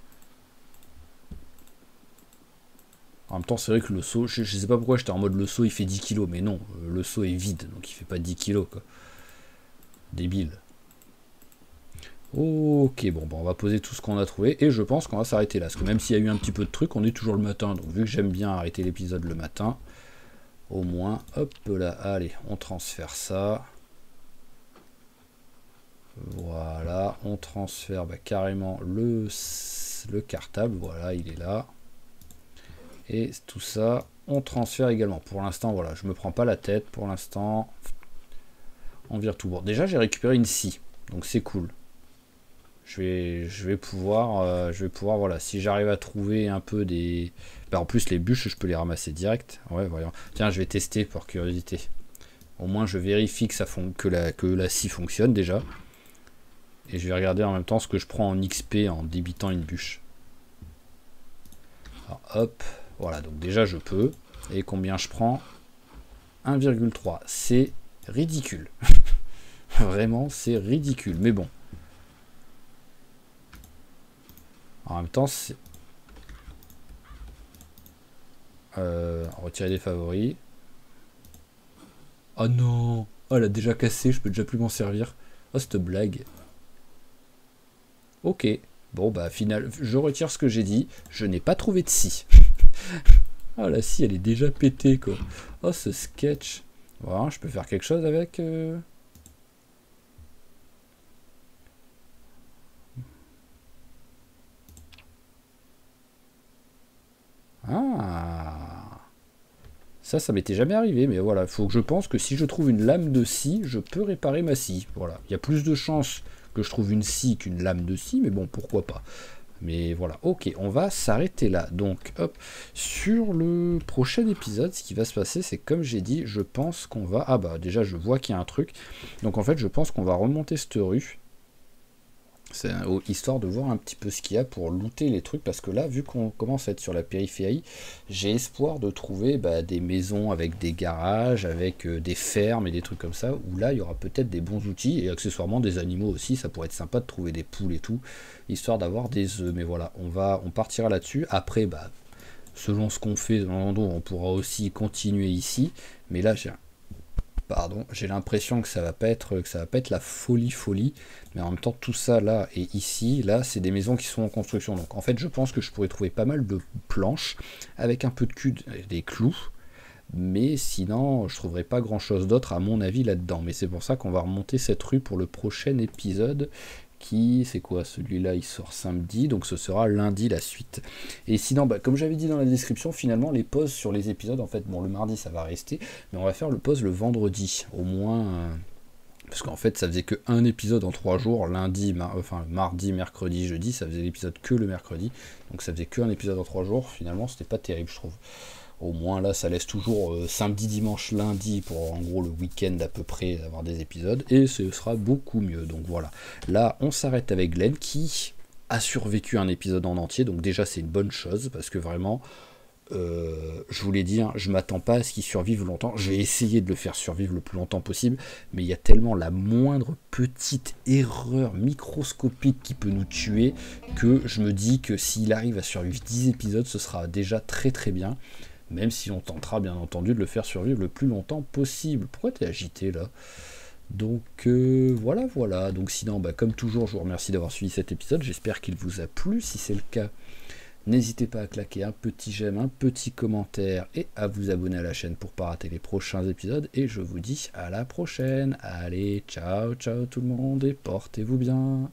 En même temps, c'est vrai que le seau, je sais pas pourquoi j'étais en mode le seau il fait 10 kilos, mais non, le seau est vide, donc il fait pas 10 kilos, quoi. Débile. Ok, bon, bah on va poser tout ce qu'on a trouvé, et je pense qu'on va s'arrêter là, parce que même s'il y a eu un petit peu de trucs, on est toujours le matin, donc vu que j'aime bien arrêter l'épisode le matin, au moins, hop là, allez, on transfère ça. Voilà, on transfère carrément le cartable, voilà, il est là. Et tout ça, on transfère également. Pour l'instant, voilà, je me prends pas la tête, pour l'instant, on vire tout. Bon, déjà, j'ai récupéré une scie, donc c'est cool. Je vais pouvoir, voilà, si j'arrive à trouver un peu des... Bah, en plus, les bûches, je peux les ramasser direct. Ouais, voyons. Tiens, je vais tester pour curiosité. Au moins, je vérifie que, que la scie fonctionne déjà. Et je vais regarder en même temps ce que je prends en XP en débitant une bûche. Alors, hop, voilà, donc déjà, je peux. Et combien je prends? 1,3. C'est ridicule. Vraiment, c'est ridicule. Mais bon. En même temps, c'est... retirer des favoris. Oh non! Oh, elle a déjà cassé, je peux déjà plus m'en servir. Oh, cette blague. Ok. Bon, bah, final, je retire ce que j'ai dit. Je n'ai pas trouvé de scie. Oh, la scie, elle est déjà pétée, quoi. Oh, ce sketch. Voilà, je peux faire quelque chose avec... Ah, ça m'était jamais arrivé, mais voilà, faut que je pense que si je trouve une lame de scie, je peux réparer ma scie. Voilà, il y a plus de chances que je trouve une scie qu'une lame de scie, mais bon, pourquoi pas. Mais voilà, ok, on va s'arrêter là. Donc, hop, sur le prochain épisode, ce qui va se passer, c'est comme j'ai dit, je pense qu'on va... Ah bah déjà, je vois qu'il y a un truc. Donc en fait, je pense qu'on va remonter cette rue. C'est histoire de voir un petit peu ce qu'il y a pour looter les trucs, parce que là, vu qu'on commence à être sur la périphérie, j'ai espoir de trouver des maisons avec des garages, avec des fermes et des trucs comme ça, où là, il y aura peut-être des bons outils, et accessoirement des animaux aussi, ça pourrait être sympa de trouver des poules et tout, histoire d'avoir des œufs. Mais voilà, on partira là-dessus. Après, selon ce qu'on fait dans l'endroit, on pourra aussi continuer ici, mais là, j'ai l'impression que ça va pas être la folie, mais en même temps tout ça là et ici, là c'est des maisons qui sont en construction, donc en fait je pense que je pourrais trouver pas mal de planches avec un peu de cul, des clous, mais sinon je trouverai pas grand chose d'autre à mon avis là-dedans. Mais c'est pour ça qu'on va remonter cette rue pour le prochain épisode, qui, c'est quoi, celui-là il sort samedi, donc ce sera lundi la suite. Et sinon, comme j'avais dit dans la description, finalement les pauses sur les épisodes, en fait, bon, le mardi ça va rester, mais on va faire le pause le vendredi, au moins, parce qu'en fait ça faisait que un épisode en 3 jours, lundi, mardi, mercredi, jeudi, ça faisait l'épisode que le mercredi, donc ça faisait que un épisode en 3 jours, finalement c'était pas terrible, je trouve. Au moins là ça laisse toujours samedi, dimanche, lundi pour en gros le week-end à peu près d'avoir des épisodes, et ce sera beaucoup mieux. Donc voilà, là on s'arrête avec Glenn qui a survécu un épisode en entier, donc déjà c'est une bonne chose, parce que vraiment je vous l'ai dit, je m'attends pas à ce qu'il survive longtemps. Je vais essayer de le faire survivre le plus longtemps possible, mais il y a tellement la moindre petite erreur microscopique qui peut nous tuer, que je me dis que s'il arrive à survivre 10 épisodes, ce sera déjà très très bien. Même si on tentera bien entendu de le faire survivre le plus longtemps possible. Pourquoi t'es agité là? Donc voilà. Donc sinon, comme toujours, je vous remercie d'avoir suivi cet épisode. J'espère qu'il vous a plu. Si c'est le cas, n'hésitez pas à claquer un petit j'aime, un petit commentaire et à vous abonner à la chaîne pour ne pas rater les prochains épisodes. Et je vous dis à la prochaine. Allez, ciao tout le monde et portez-vous bien.